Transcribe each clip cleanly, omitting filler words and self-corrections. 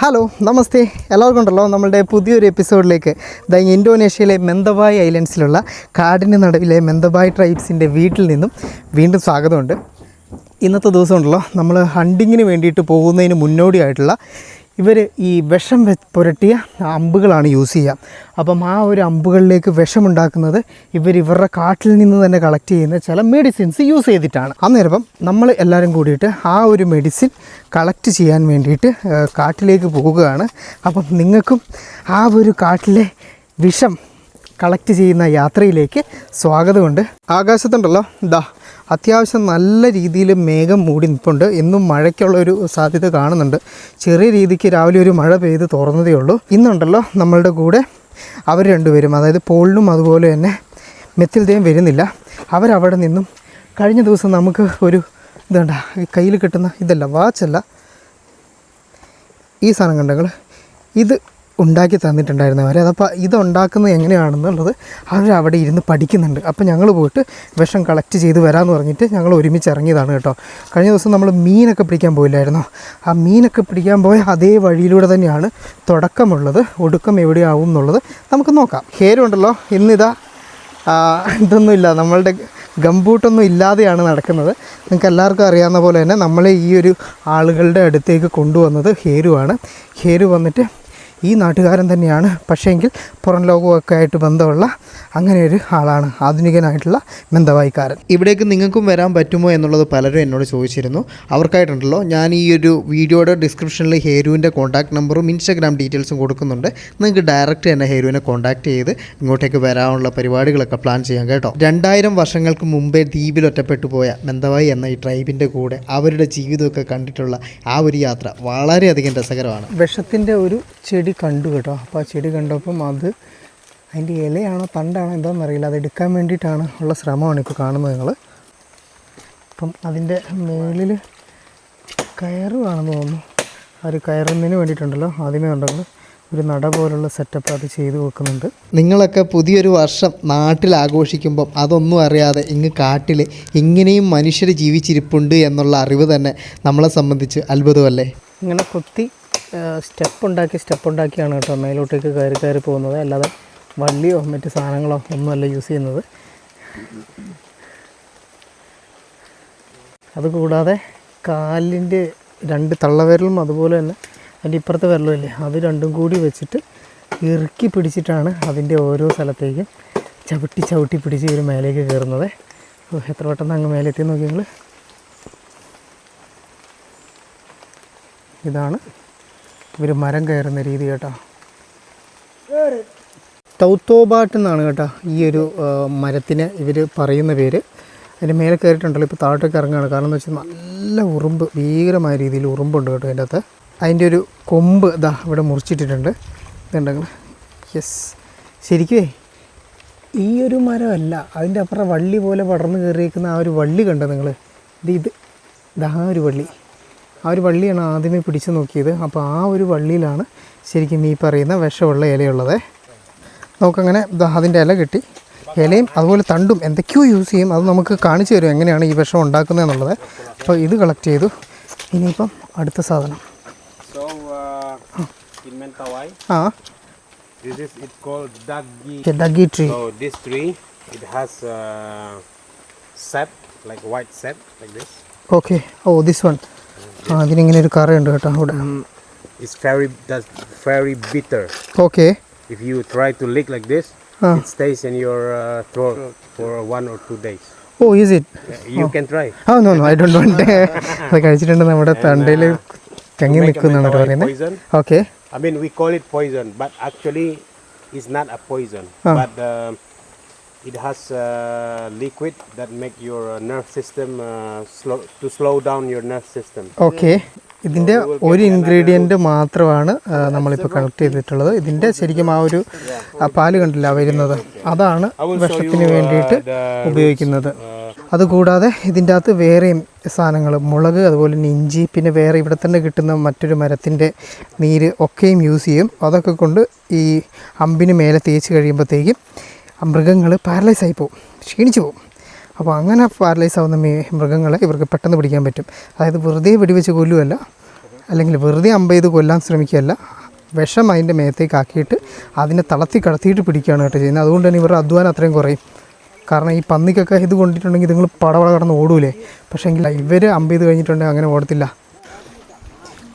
Hello നമസ്തേ എല്ലാവർക്കും ഉണ്ടല്ലോ നമ്മളുടെ പുതിയൊരു എപ്പിസോഡിലേക്ക് ഇന്തോനേഷ്യയിലെ മെന്തബായ് ഐലൻഡ്സിലുള്ള കാടിന് നടുവിലെ മെന്തബായ് ട്രൈബ്സിൻ്റെ വീട്ടിൽ നിന്നും വീണ്ടും സ്വാഗതമുണ്ട്. ഇന്നത്തെ ദിവസം ഉണ്ടല്ലോ നമ്മൾ ഹണ്ടിങ്ങിന് വേണ്ടിയിട്ട് പോകുന്നതിന് മുന്നോടിയായിട്ടുള്ള ഇവർ ഈ വിഷം പുരട്ടിയ അമ്പുകളാണ് യൂസ് ചെയ്യുക. അപ്പം ആ ഒരു അമ്പുകളിലേക്ക് വിഷമുണ്ടാക്കുന്നത് ഇവരുടെ കാട്ടിൽ നിന്ന് തന്നെ കളക്ട് ചെയ്യുന്ന ചില മെഡിസിൻസ് യൂസ് ചെയ്തിട്ടാണ്. അന്നേരം നമ്മൾ എല്ലാവരും കൂടിയിട്ട് ആ ഒരു മെഡിസിൻ കളക്ട് ചെയ്യാൻ വേണ്ടിയിട്ട് കാട്ടിലേക്ക് പോവുകയാണ്. അപ്പം നിങ്ങൾക്കും ആ ഒരു കാട്ടിലെ വിഷം കളക്ട് ചെയ്യുന്ന യാത്രയിലേക്ക് സ്വാഗതമുണ്ട്. ആകാശത്തുണ്ടല്ലോ അത്യാവശ്യം നല്ല രീതിയിൽ മേഘം മൂടി നിൽപ്പുണ്ട്. എന്നും മഴയ്ക്കുള്ളൊരു സാധ്യത കാണുന്നുണ്ട്. ചെറിയ രീതിക്ക് രാവിലെ ഒരു മഴ പെയ്ത് തുറന്നതേ ഉള്ളൂ. ഇന്നുണ്ടല്ലോ നമ്മളുടെ കൂടെ അവർ രണ്ടുപേരും, അതായത് പോളിനും അതുപോലെ തന്നെ മെത്തിൽദേയും വരുന്നില്ല. അവരവിടെ നിന്നും കഴിഞ്ഞ ദിവസം നമുക്ക് ഒരു ഇതുണ്ട കയ്യിൽ കിട്ടുന്ന ഇതല്ല, വാച്ചല്ല, ഈ സാധനം കണ്ടങ്ങൾ ഇത് ഉണ്ടാക്കി തന്നിട്ടുണ്ടായിരുന്നവർ. അതപ്പോൾ ഇതുണ്ടാക്കുന്നത് എങ്ങനെയാണെന്നുള്ളത് അവരവിടെ ഇരുന്ന് പഠിക്കുന്നുണ്ട്. അപ്പോൾ ഞങ്ങൾ പോയിട്ട് വിഷം കളക്ട് ചെയ്ത് വരാമെന്ന് പറഞ്ഞിട്ട് ഞങ്ങൾ ഒരുമിച്ച് ഇറങ്ങിയതാണ് കേട്ടോ. കഴിഞ്ഞ ദിവസം നമ്മൾ മീനൊക്കെ പിടിക്കാൻ പോയില്ലായിരുന്നോ? ആ മീനൊക്കെ പിടിക്കാൻ പോയ അതേ വഴിയിലൂടെ തന്നെയാണ് തുടക്കമുള്ളത്. ഒടുക്കം എവിടെയാവും എന്നുള്ളത് നമുക്ക് നോക്കാം. ഹേരുണ്ടല്ലോ ഇന്നിതാ ഇതൊന്നുമില്ല, നമ്മളുടെ ഗംബൂട്ടൊന്നും ഇല്ലാതെയാണ് നടക്കുന്നത്. നിങ്ങൾക്ക് എല്ലാവർക്കും അറിയാവുന്ന പോലെ തന്നെ നമ്മളെ ഈ ഒരു ആളുകളുടെ അടുത്തേക്ക് കൊണ്ടുവന്നത് ഹേരുവാണ്. ഹേരു വന്നിട്ട് ഈ നാട്ടുകാരൻ തന്നെയാണ്, പക്ഷേങ്കിൽ പുറം ലോകമൊക്കെ ആയിട്ട് ബന്ധമുള്ള അങ്ങനെ ഒരു ആളാണ്, ആധുനികനായിട്ടുള്ള മെന്തബായ്ക്കാരൻ. ഇവിടേക്ക് നിങ്ങൾക്കും വരാൻ പറ്റുമോ എന്നുള്ളത് പലരും എന്നോട് ചോദിച്ചിരുന്നു. അവർക്കായിട്ടുണ്ടല്ലോ ഞാൻ ഈ ഒരു വീഡിയോയുടെ ഡിസ്ക്രിപ്ഷനിൽ ഹേരുവിൻ്റെ കോൺടാക്ട് നമ്പറും ഇൻസ്റ്റാഗ്രാം ഡീറ്റെയിൽസും കൊടുക്കുന്നുണ്ട്. നിങ്ങൾക്ക് ഡയറക്റ്റ് തന്നെ ഹേരുവിനെ കോൺടാക്ട് ചെയ്ത് ഇങ്ങോട്ടേക്ക് വരാനുള്ള പരിപാടികളൊക്കെ പ്ലാൻ ചെയ്യാം കേട്ടോ. 2000 വർഷങ്ങൾക്ക് മുമ്പേ ദ്വീപിൽ ഒറ്റപ്പെട്ടു പോയ മെന്തബായ് എന്ന ഈ ട്രൈബിൻ്റെ കൂടെ അവരുടെ ജീവിതമൊക്കെ കണ്ടിട്ടുള്ള ആ ഒരു യാത്ര വളരെയധികം രസകരമാണ്. വിഷത്തിൻ്റെ ഒരു ചെടി കണ്ടു കേട്ടോ. അപ്പോൾ ആ ചെടി കണ്ടപ്പം അതിൻ്റെ ഇലയാണോ തണ്ടാണോ എന്താണെന്നറിയില്ല, അത് എടുക്കാൻ വേണ്ടിയിട്ടാണ് ഉള്ള ശ്രമമാണ് ഇപ്പോൾ കാണുന്നത് നിങ്ങൾ. അപ്പം അതിൻ്റെ മുകളിൽ കയറുവാണെന്ന് തോന്നുന്നു. ആ ഒരു കയറുന്നതിന് വേണ്ടിയിട്ടുണ്ടല്ലോ ആദ്യമേ ഉണ്ടെങ്കിൽ ഒരു നട പോലുള്ള സെറ്റപ്പ് അത് ചെയ്തു വെക്കുന്നുണ്ട്. നിങ്ങളൊക്കെ പുതിയൊരു വർഷം നാട്ടിൽ ആഘോഷിക്കുമ്പം അതൊന്നും അറിയാതെ ഇങ്ങ് കാട്ടിൽ ഇങ്ങനെയും മനുഷ്യർ ജീവിച്ചിരിപ്പുണ്ട് എന്നുള്ള അറിവ് തന്നെ നമ്മളെ സംബന്ധിച്ച് അത്ഭുതമല്ലേ. ഇങ്ങനെ കൊത്തി സ്റ്റെപ്പ് ഉണ്ടാക്കിയാണ് കേട്ടോ മേലോട്ടേക്ക് കയറി പോകുന്നത്. അല്ലാതെ വള്ളിയോ മറ്റ് സാധനങ്ങളോ ഒന്നുമല്ല യൂസ് ചെയ്യുന്നത്. അതുകൂടാതെ കാലിൻ്റെ 2 തള്ളവിരലും അതുപോലെ തന്നെ അതിൻ്റെ ഇപ്പുറത്തെ വിരലുമില്ലേ, അത് രണ്ടും കൂടി വെച്ചിട്ട് ഇറുക്കി പിടിച്ചിട്ടാണ് അതിൻ്റെ ഓരോ സ്ഥലത്തേക്കും ചവിട്ടി പിടിച്ച് ഇവർ മേലേക്ക് കയറുന്നത്. എത്ര പെട്ടെന്ന് അങ്ങ് മേലെത്തി നോക്കി നിങ്ങൾ. ഇതാണ് ഇവർ മരം കയറുന്ന രീതി കേട്ടോ. തൗത്തോബാട്ട് എന്നാണ് കേട്ടോ ഈ ഒരു മരത്തിന് ഇവർ പറയുന്ന പേര്. അതിൻ്റെ മേലെ കയറിയിട്ടുണ്ടല്ലോ, ഇപ്പോൾ താഴോട്ടേക്ക് ഇറങ്ങുകയാണ്. കാരണം എന്ന് വെച്ചാൽ നല്ല ഉറുമ്പ്, ഭീകരമായ രീതിയിൽ ഉറുമ്പുണ്ട് കേട്ടോ അതിൻ്റെ അകത്ത്. അതിൻ്റെ ഒരു കൊമ്പ് ഇവിടെ മുറിച്ചിട്ടിട്ടുണ്ട്, ഇതുണ്ടെങ്കിൽ. യെസ്, ശരിക്കുമേ ഈ ഒരു മരമല്ല, അതിൻ്റെ അപ്പുറം വള്ളി പോലെ പടർന്ന് കയറിയേക്കുന്ന ആ ഒരു വള്ളി കണ്ടോ നിങ്ങൾ? ആ ഒരു വള്ളി, ആ ഒരു വള്ളിയാണ് ആദ്യമേ പിടിച്ച് നോക്കിയത്. അപ്പോൾ ആ ഒരു വള്ളിയിലാണ് ശരിക്കും ഈ പറയുന്ന വിഷമുള്ള ഇലയുള്ളത്. നമുക്കങ്ങനെ അതിൻ്റെ ഇല കിട്ടി, ഇലയും അതുപോലെ തണ്ടും എന്തൊക്കെയോ യൂസ് ചെയ്യും. അത് നമുക്ക് കാണിച്ചു തരും എങ്ങനെയാണ് ഈ വിഷം ഉണ്ടാക്കുന്നത് എന്നുള്ളത്. അപ്പോൾ ഇത് കളക്ട് ചെയ്തു. ഇനിയിപ്പം അടുത്ത സാധനം Dagi tree. So this tree, it has sap, like white sap, like this. Okay. Oh, this one. അതിനിങ്ങനെ ഒരു കറയുണ്ട് കേട്ടോ അവിടെ. It's very bitter. Okay. If you try to lick like this, it stays in your throat for 1 or 2 days. Oh, is it? You can try. Oh, no, I don't want. അത് കഴിച്ചിട്ടുണ്ട്, നമ്മുടെ തൊണ്ടയിൽ തങ്ങി നിൽക്കുന്നതാണ് പറയുന്നത്. Okay. I mean, we call it poison, but actually it's not a poison. But it has liquid that make your nerve system slow down your nerve system. Okay. ഇതിൻ്റെ ഒരു ingredient മാത്രമാണ് നമ്മളിപ്പോൾ കളക്ട് ചെയ്തിട്ടുള്ളത്. ഇതിൻ്റെ ശരിക്കും ആ ഒരു പാല് കണ്ടില്ല വരുന്നത്, അതാണ് വിഷത്തിന് വേണ്ടിയിട്ട് ഉപയോഗിക്കുന്നത്. അതുകൂടാതെ ഇതിൻ്റെ അകത്ത് വേറെയും സാധനങ്ങൾ, മുളക്, അതുപോലെ തന്നെ ഇഞ്ചി, പിന്നെ വേറെ ഇവിടെ തന്നെ കിട്ടുന്ന മറ്റൊരു മരത്തിൻ്റെ നീര് ഒക്കെയും യൂസ് ചെയ്യും. അതൊക്കെ കൊണ്ട് ഈ അമ്പിന് മേലെ തേച്ച് കഴിയുമ്പോഴത്തേക്കും മൃഗങ്ങൾ പാരലൈസായി പോവും, ക്ഷീണിച്ചു പോവും. അപ്പോൾ അങ്ങനെ പാരലൈസ് ആവുന്ന മൃഗങ്ങളെ ഇവർക്ക് പെട്ടെന്ന് പിടിക്കാൻ പറ്റും. അതായത് വെറുതെ വെടിവെച്ച് കൊല്ലുമല്ല, അല്ലെങ്കിൽ വെറുതെ അമ്പ് ചെയ്ത് കൊല്ലാൻ ശ്രമിക്കുകയല്ല, വിഷം അതിൻ്റെ മേത്തേക്ക് ആക്കിയിട്ട് അതിനെ തളർത്തി കടത്തിയിട്ട് പിടിക്കുകയാണ് കേട്ടോ ചെയ്യുന്നത്. അതുകൊണ്ട് തന്നെ ഇവരുടെ അധ്വാനം അത്രയും കുറയും. കാരണം ഈ പന്നിക്കൊക്കെ ഇത് കൊണ്ടിട്ടുണ്ടെങ്കിൽ നിങ്ങൾ പടവട കടന്ന് ഓടൂലേ, പക്ഷേ എങ്കിൽ ഇവർ അമ്പ് ചെയ്ത് കഴിഞ്ഞിട്ടുണ്ടെങ്കിൽ അങ്ങനെ ഓടത്തില്ല.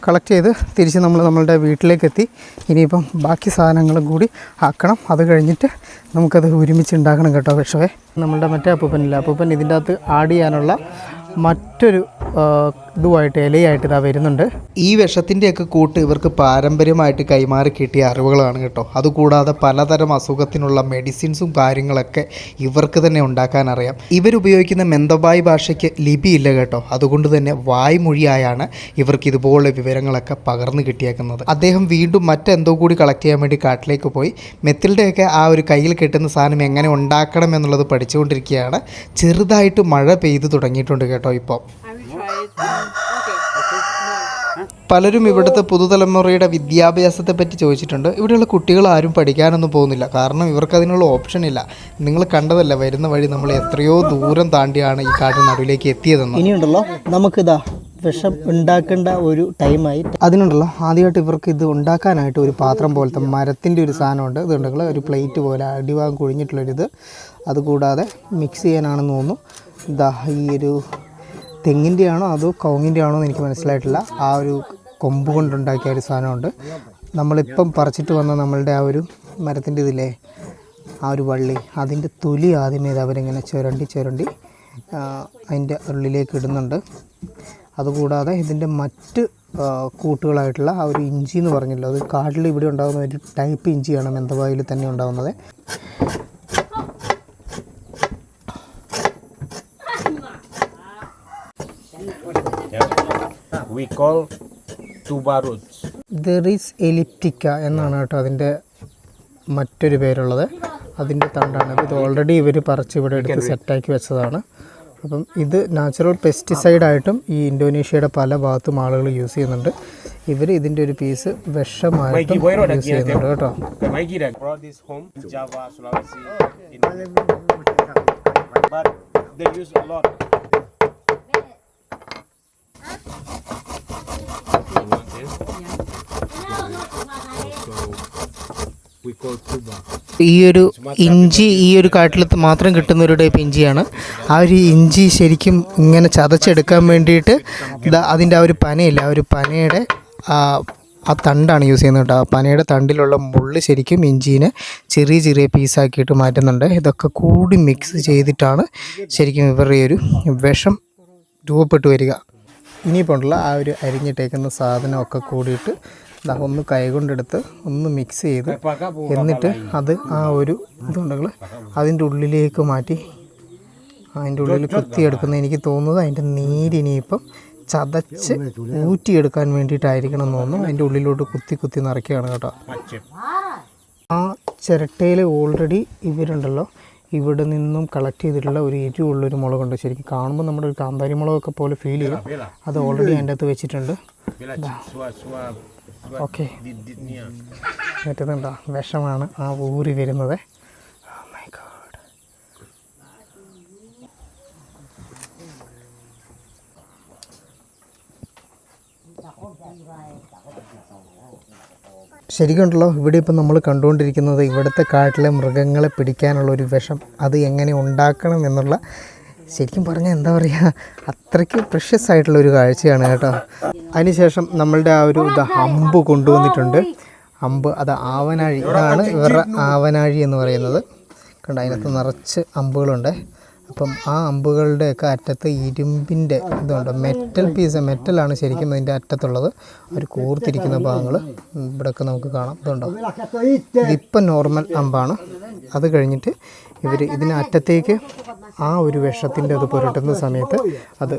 കളക്ട് ചെയ്ത് തിരിച്ച് നമ്മളുടെ വീട്ടിലേക്ക് എത്തി. ഇനിയിപ്പം ബാക്കി സാധനങ്ങളും കൂടി ആക്കണം. അത് കഴിഞ്ഞിട്ട് നമുക്കത് ഒരുമിച്ച് ഉണ്ടാക്കണം കേട്ടോ. പക്ഷേ നമ്മളുടെ മറ്റേ അപ്പൂപ്പനില്ല, അപ്പൂപ്പൻ ഇതിൻ്റെ അകത്ത് ആഡ് ചെയ്യാനുള്ള മറ്റൊരു ഇതുമായിട്ട് ഇലയായിട്ട് ഇതാ വരുന്നുണ്ട്. ഈ വിഷത്തിൻ്റെയൊക്കെ കൂട്ട് ഇവർക്ക് പാരമ്പര്യമായിട്ട് കൈമാറി കിട്ടിയ അറിവുകളാണ് കേട്ടോ. അതുകൂടാതെ പലതരം അസുഖത്തിനുള്ള മെഡിസിൻസും കാര്യങ്ങളൊക്കെ ഇവർക്ക് തന്നെ ഉണ്ടാക്കാൻ അറിയാം. ഇവരുപയോഗിക്കുന്ന മെന്തബായ് ഭാഷയ്ക്ക് ലിപിയില്ല കേട്ടോ. അതുകൊണ്ട് തന്നെ വായ്മൊഴിയായാണ് ഇവർക്ക് ഇതുപോലെ വിവരങ്ങളൊക്കെ പകർന്നു കിട്ടിയേക്കുന്നത്. അദ്ദേഹം വീണ്ടും മറ്റെന്തോ കൂടി കളക്ട് ചെയ്യാൻ വേണ്ടി കാട്ടിലേക്ക് പോയി മെത്തിൽഡയൊക്കെ ആ ഒരു കയ്യിൽ കെട്ടുന്ന സാധനം എങ്ങനെ ഉണ്ടാക്കണം എന്നുള്ളത് പഠിച്ചുകൊണ്ടിരിക്കുകയാണ്. ചെറുതായിട്ട് മഴ പെയ്തു തുടങ്ങിയിട്ടുണ്ട് കേട്ടോ ഇപ്പോൾ. പലരും ഇവിടുത്തെ പുതുതലമുറയുടെ വിദ്യാഭ്യാസത്തെ പറ്റി ചോദിച്ചിട്ടുണ്ട്. ഇവിടെയുള്ള കുട്ടികൾ ആരും പഠിക്കാനൊന്നും പോകുന്നില്ല, കാരണം ഇവർക്ക് അതിനുള്ള ഓപ്ഷൻ ഇല്ല. നിങ്ങൾ കണ്ടതല്ല, വരുന്ന വഴി നമ്മൾ എത്രയോ ദൂരം താണ്ടിയാണ് ഈ കാട്ടിന് നടുവിലേക്ക് എത്തിയതെന്ന്. ഇനിയുണ്ടല്ലോ നമുക്കിതാ വിഷം ഉണ്ടാക്കേണ്ട ഒരു ടൈമായി. അതിനുണ്ടല്ലോ ആദ്യമായിട്ട് ഇവർക്ക് ഇത് ഉണ്ടാക്കാനായിട്ട് ഒരു പാത്രം പോലത്തെ മരത്തിൻ്റെ ഒരു സാധനമുണ്ട്. ഇതുണ്ടെങ്കിൽ ഒരു പ്ലേറ്റ് പോലെ അടിഭാഗം കുഴിഞ്ഞിട്ടുള്ളൊരിത്. അതുകൂടാതെ മിക്സ് ചെയ്യാനാണെന്ന് തോന്നുന്നു. ഇതാ ഈ ഒരു തെങ്ങിൻ്റെ ആണോ അതോ കവുങ്ങിൻ്റെ ആണോ എന്ന് എനിക്ക് മനസ്സിലായിട്ടില്ല. ആ ഒരു കൊമ്പ് കൊണ്ടുണ്ടാക്കിയ ഒരു സാധനമുണ്ട്. നമ്മളിപ്പം പറിച്ചിട്ട് വന്ന നമ്മളുടെ ആ ഒരു മരത്തിൻ്റെ ഇതില്ലേ, ആ ഒരു വള്ളി, അതിൻ്റെ തൊലി ആദ്യമേ അവരിങ്ങനെ ചുരണ്ടി അതിൻ്റെ ഉള്ളിലേക്ക് ഇടുന്നുണ്ട്. അതുകൂടാതെ ഇതിൻ്റെ മറ്റ് കൂട്ടുകളായിട്ടുള്ള ആ ഒരു ഇഞ്ചി എന്ന് പറഞ്ഞല്ലോ, അത് കാട്ടിൽ ഇവിടെ ഉണ്ടാകുന്ന ഒരു ടൈപ്പ് ഇഞ്ചിയാണ് മെന്തവായിൽ തന്നെ ഉണ്ടാകുന്നത്. We call tuba roots. ദെറിസ് elliptica എന്നാണ് കേട്ടോ അതിൻ്റെ മറ്റൊരു പേരുള്ളത്. അതിൻ്റെ തണ്ടാണ്. ഇത് ഓൾറെഡി ഇവർ പറിച്ച് ഇവിടെ എടുത്ത് സെറ്റാക്കി വെച്ചതാണ്. അപ്പം ഇത് നാച്ചുറൽ പെസ്റ്റിസൈഡായിട്ടും ഈ ഇന്തോനേഷ്യയുടെ പല ഭാഗത്തും ആളുകൾ യൂസ് ചെയ്യുന്നുണ്ട്. ഇവർ ഇതിൻ്റെ ഒരു പീസ് വിഷമായിട്ടും യൂസ് ചെയ്യുന്നുണ്ട് കേട്ടോ. But they use a lot. ഈ ഒരു ഇഞ്ചി ഈ ഒരു കാട്ടിൽ മാത്രം കിട്ടുന്ന ഒരു ടൈപ്പ് ഇഞ്ചിയാണ്. ആ ഒരു ഇഞ്ചി ശരിക്കും ഇങ്ങനെ ചതച്ചെടുക്കാൻ വേണ്ടിയിട്ട് അതിൻ്റെ ആ ഒരു പനയില്ല, ആ ഒരു പനയുടെ ആ തണ്ടാണ് യൂസ് ചെയ്യുന്നത് കേട്ടോ. ആ പനയുടെ തണ്ടിലുള്ള മുള്ള് ശരിക്കും ഇഞ്ചീനെ ചെറിയ ചെറിയ പീസാക്കിയിട്ട് മാറ്റുന്നുണ്ട്. ഇതൊക്കെ കൂടി മിക്സ് ചെയ്തിട്ടാണ് ശരിക്കും ഇവരുടെ ഒരു വിഷം രൂപപ്പെട്ടു വരിക. ഇനിയിപ്പോൾ ഉണ്ടല്ലോ ആ ഒരു അരിഞ്ഞിട്ടേക്കുന്ന സാധനമൊക്കെ കൂടിയിട്ട് ഒന്ന് കൈകൊണ്ടെടുത്ത് ഒന്ന് മിക്സ് ചെയ്ത് എന്നിട്ട് അത് ആ ഒരു ഇതുണ്ടെങ്കിൽ അതിൻ്റെ ഉള്ളിലേക്ക് മാറ്റി അതിൻ്റെ ഉള്ളിൽ കുത്തിയെടുക്കുന്ന എനിക്ക് തോന്നുന്നത് അതിൻ്റെ നീരിനിയിപ്പം ചതച്ച് ഊറ്റിയെടുക്കാൻ വേണ്ടിയിട്ടായിരിക്കണം എന്ന് തോന്നുന്നു. അതിൻ്റെ ഉള്ളിലോട്ട് കുത്തി നിറയ്ക്കുകയാണ് കേട്ടോ. ആ ചിരട്ടയിൽ ഓൾറെഡി ഇവരുണ്ടല്ലോ ഇവിടെ നിന്നും കളക്ട് ചെയ്തിട്ടുള്ള ഒരു എരിവുള്ളൊരു മുളകുണ്ട്. ശരിക്കും കാണുമ്പോൾ നമ്മുടെ ഒരു കാന്താരി മുളകൊക്കെ പോലെ ഫീൽ ചെയ്യും. അത് ഓൾറെഡി അതിൻ്റെ അകത്ത് വെച്ചിട്ടുണ്ട്. ഓക്കെ, മറ്റേതുണ്ടോ വിഷമാണ് ആ ഊറി വരുന്നത്. ശരിക്കുണ്ടല്ലോ ഇവിടെ ഇപ്പം നമ്മൾ കണ്ടുകൊണ്ടിരിക്കുന്നത് ഇവിടുത്തെ കാട്ടിലെ മൃഗങ്ങളെ പിടിക്കാനുള്ള ഒരു വിഷം, അത് എങ്ങനെ ഉണ്ടാക്കണം എന്നുള്ള ശരിക്കും പറഞ്ഞാൽ എന്താ പറയുക, അത്രയ്ക്ക് പ്രഷ്യസ് ആയിട്ടുള്ളൊരു കാഴ്ചയാണ് കേട്ടോ. അതിനുശേഷം നമ്മളുടെ ആ ഒരു അമ്പ് കൊണ്ടുവന്നിട്ടുണ്ട്. അമ്പ് അത് ആവനാഴി, ഇതാണ് ഇവരുടെ ആവനാഴി എന്ന് പറയുന്നത്. കണ്ടോ, അതിനകത്ത് നിറച്ച് അമ്പുകളുണ്ട്. അപ്പം ആ അമ്പുകളുടെയൊക്കെ അറ്റത്ത് ഇരുമ്പിൻ്റെ ഇതുണ്ട്, മെറ്റൽ പീസ്, മെറ്റലാണ് ശരിക്കും അതിൻ്റെ അറ്റത്തുള്ളത്. അവർ കോർത്തിരിക്കുന്ന ഭാഗങ്ങൾ ഇവിടെയൊക്കെ നമുക്ക് കാണാം. ഇതുണ്ടോ, ഇതിപ്പം നോർമൽ അമ്പാണ്. അത് കഴിഞ്ഞിട്ട് ഇവർ ഇതിനറ്റത്തേക്ക് ആ ഒരു വിഷത്തിൻ്റെ അത് പുരട്ടുന്ന സമയത്ത് അത്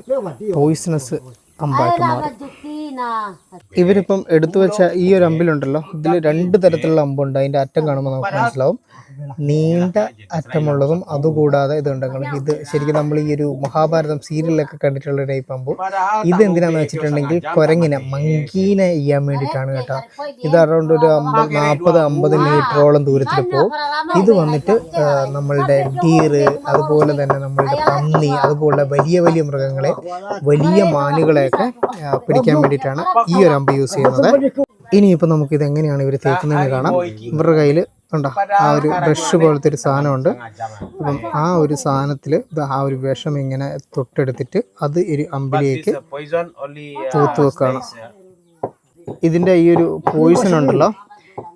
പോയിസണസ് അമ്പായിട്ട് മാറും. ഇവരിപ്പം എടുത്തു വെച്ച ഈ ഒരു അമ്പിലുണ്ടല്ലോ, ഇതിൽ 2 തരത്തിലുള്ള അമ്പുണ്ട്. അതിൻ്റെ അറ്റം കാണുമ്പോൾ നമുക്ക് മനസ്സിലാവും, നീണ്ട അറ്റമുള്ളതും അതുകൂടാതെ ഇതുണ്ടെങ്കിൽ ഇത് ശരിക്കും നമ്മൾ ഈ ഒരു മഹാഭാരതം സീരിയലൊക്കെ കണ്ടിട്ടുള്ള ടൈപ്പ് അമ്പു. ഇത് എന്തിനാന്ന് വെച്ചിട്ടുണ്ടെങ്കിൽ കുരങ്ങിനെ, മങ്കീനെ ചെയ്യാൻ വേണ്ടിയിട്ടാണ് കേട്ടോ. ഇത് അറൗണ്ട് ഒരു 40-50 മീറ്ററോളം ദൂരത്തിൽ പോകും. ഇത് വന്നിട്ട് നമ്മളുടെ ഡീറ്, അതുപോലെ തന്നെ നമ്മളുടെ പന്നി, അതുപോലെ വലിയ വലിയ മൃഗങ്ങളെ, വലിയ മാനുകളെയൊക്കെ പിടിക്കാൻ വേണ്ടിയിട്ടാണ് ഈ ഒരു അമ്പ് യൂസ് ചെയ്യുന്നത്. ഇനിയിപ്പോൾ നമുക്കിത് എങ്ങനെയാണ് ഇവർ തേക്കുന്നതെന്ന് കാണാം. ഇവരുടെ കയ്യിൽ ഉണ്ടോ ആ ഒരു ബ്രഷ് പോലത്തെ ഒരു സാധനമുണ്ട്. അപ്പം ആ ഒരു സാധനത്തിൽ ആ ഒരു വിഷം ഇങ്ങനെ തൊട്ടെടുത്തിട്ട് അത് ഒരു അമ്പിലേക്ക് തൂത്ത് വെക്കുകയാണ്. ഇതിൻ്റെ ഈ ഒരു പോയിസൺ ഉണ്ടല്ലോ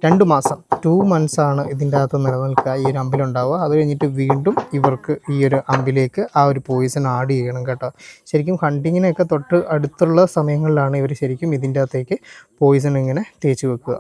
2 മാസം 2 months ആണ് ഇതിൻ്റെ അകത്ത് നിലനിൽക്കുക, ഈ ഒരു അമ്പിലുണ്ടാവുക. അത് കഴിഞ്ഞിട്ട് വീണ്ടും ഇവർക്ക് ഈ ഒരു അമ്പിലേക്ക് ആ ഒരു പോയിസൺ ആഡ് ചെയ്യണം കേട്ടോ. ശരിക്കും ഹണ്ടിങ്ങിനൊക്കെ തൊട്ട് അടുത്തുള്ള സമയങ്ങളിലാണ് ഇവർ ശരിക്കും ഇതിൻ്റെ അകത്തേക്ക് പോയിസൺ ഇങ്ങനെ തേച്ച് വെക്കുക.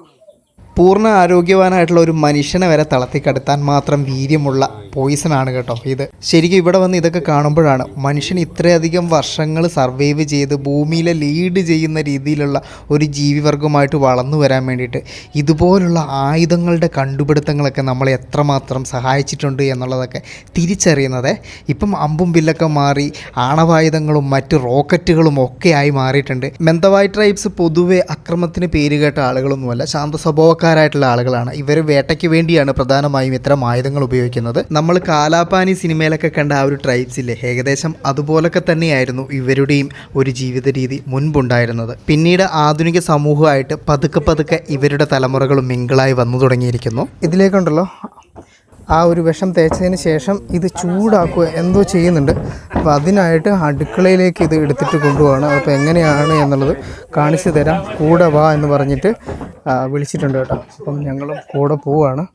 പൂർണ്ണ ആരോഗ്യവാനായിട്ടുള്ള ഒരു മനുഷ്യനെ വരെ തളർത്തിക്കടത്താൻ മാത്രം വീര്യമുള്ള പോയിസണാണ് കേട്ടോ ഇത്. ശരിക്കും ഇവിടെ വന്ന് ഇതൊക്കെ കാണുമ്പോഴാണ് മനുഷ്യൻ ഇത്രയധികം വർഷങ്ങൾ സർവൈവ് ചെയ്ത് ഭൂമിയിലെ ലീഡ് ചെയ്യുന്ന രീതിയിലുള്ള ഒരു ജീവിവർഗമായിട്ട് വളർന്നു വരാൻ വേണ്ടിയിട്ട് ഇതുപോലുള്ള ആയുധങ്ങളുടെ കണ്ടുപിടുത്തങ്ങളൊക്കെ നമ്മളെ എത്രമാത്രം സഹായിച്ചിട്ടുണ്ട് എന്നുള്ളതൊക്കെ തിരിച്ചറിയുന്നത്. ഇപ്പം അമ്പും വില്ലൊക്കെ മാറി ആണവായുധങ്ങളും മറ്റ് റോക്കറ്റുകളും ഒക്കെ ആയി മാറിയിട്ടുണ്ട്. മെന്തവായ് ട്രൈബ്സ് പൊതുവെ അക്രമത്തിന് പേരുകേട്ട ആളുകളൊന്നുമല്ല, ശാന്ത സ്വഭാവക്കാരായിട്ടുള്ള ആളുകളാണ്. ഇവർ വേട്ടയ്ക്ക് വേണ്ടിയാണ് പ്രധാനമായും ഇത്തരം ആയുധങ്ങൾ ഉപയോഗിക്കുന്നത്. നമ്മൾ കാലാപാനി സിനിമയിലൊക്കെ കണ്ട ആ ഒരു ട്രൈബ്സില്ലേ, ഏകദേശം അതുപോലൊക്കെ തന്നെയായിരുന്നു ഇവരുടെയും ഒരു ജീവിത രീതി മുൻപുണ്ടായിരുന്നത്. പിന്നീട് ആധുനിക സമൂഹമായിട്ട് പതുക്കെ പതുക്കെ ഇവരുടെ തലമുറകളും മിങ്കിളായി വന്നു തുടങ്ങിയിരിക്കുന്നു. ഇതിലേക്കുണ്ടല്ലോ ആ ഒരു വിഷം തേച്ചതിന് ശേഷം ഇത് ചൂടാക്കുക എന്തോ ചെയ്യുന്നുണ്ട്. അപ്പോൾ അതിനായിട്ട് അടുക്കളയിലേക്ക് ഇത് എടുത്തിട്ട് കൊണ്ടുപോകണം. അപ്പോൾ എങ്ങനെയാണ് എന്നുള്ളത് കാണിച്ചു തരാം, കൂടെ വാ എന്ന് പറഞ്ഞിട്ട് വിളിച്ചിട്ടുണ്ട് കേട്ടോ. അപ്പം ഞങ്ങളും കൂടെ പോവുകയാണ്.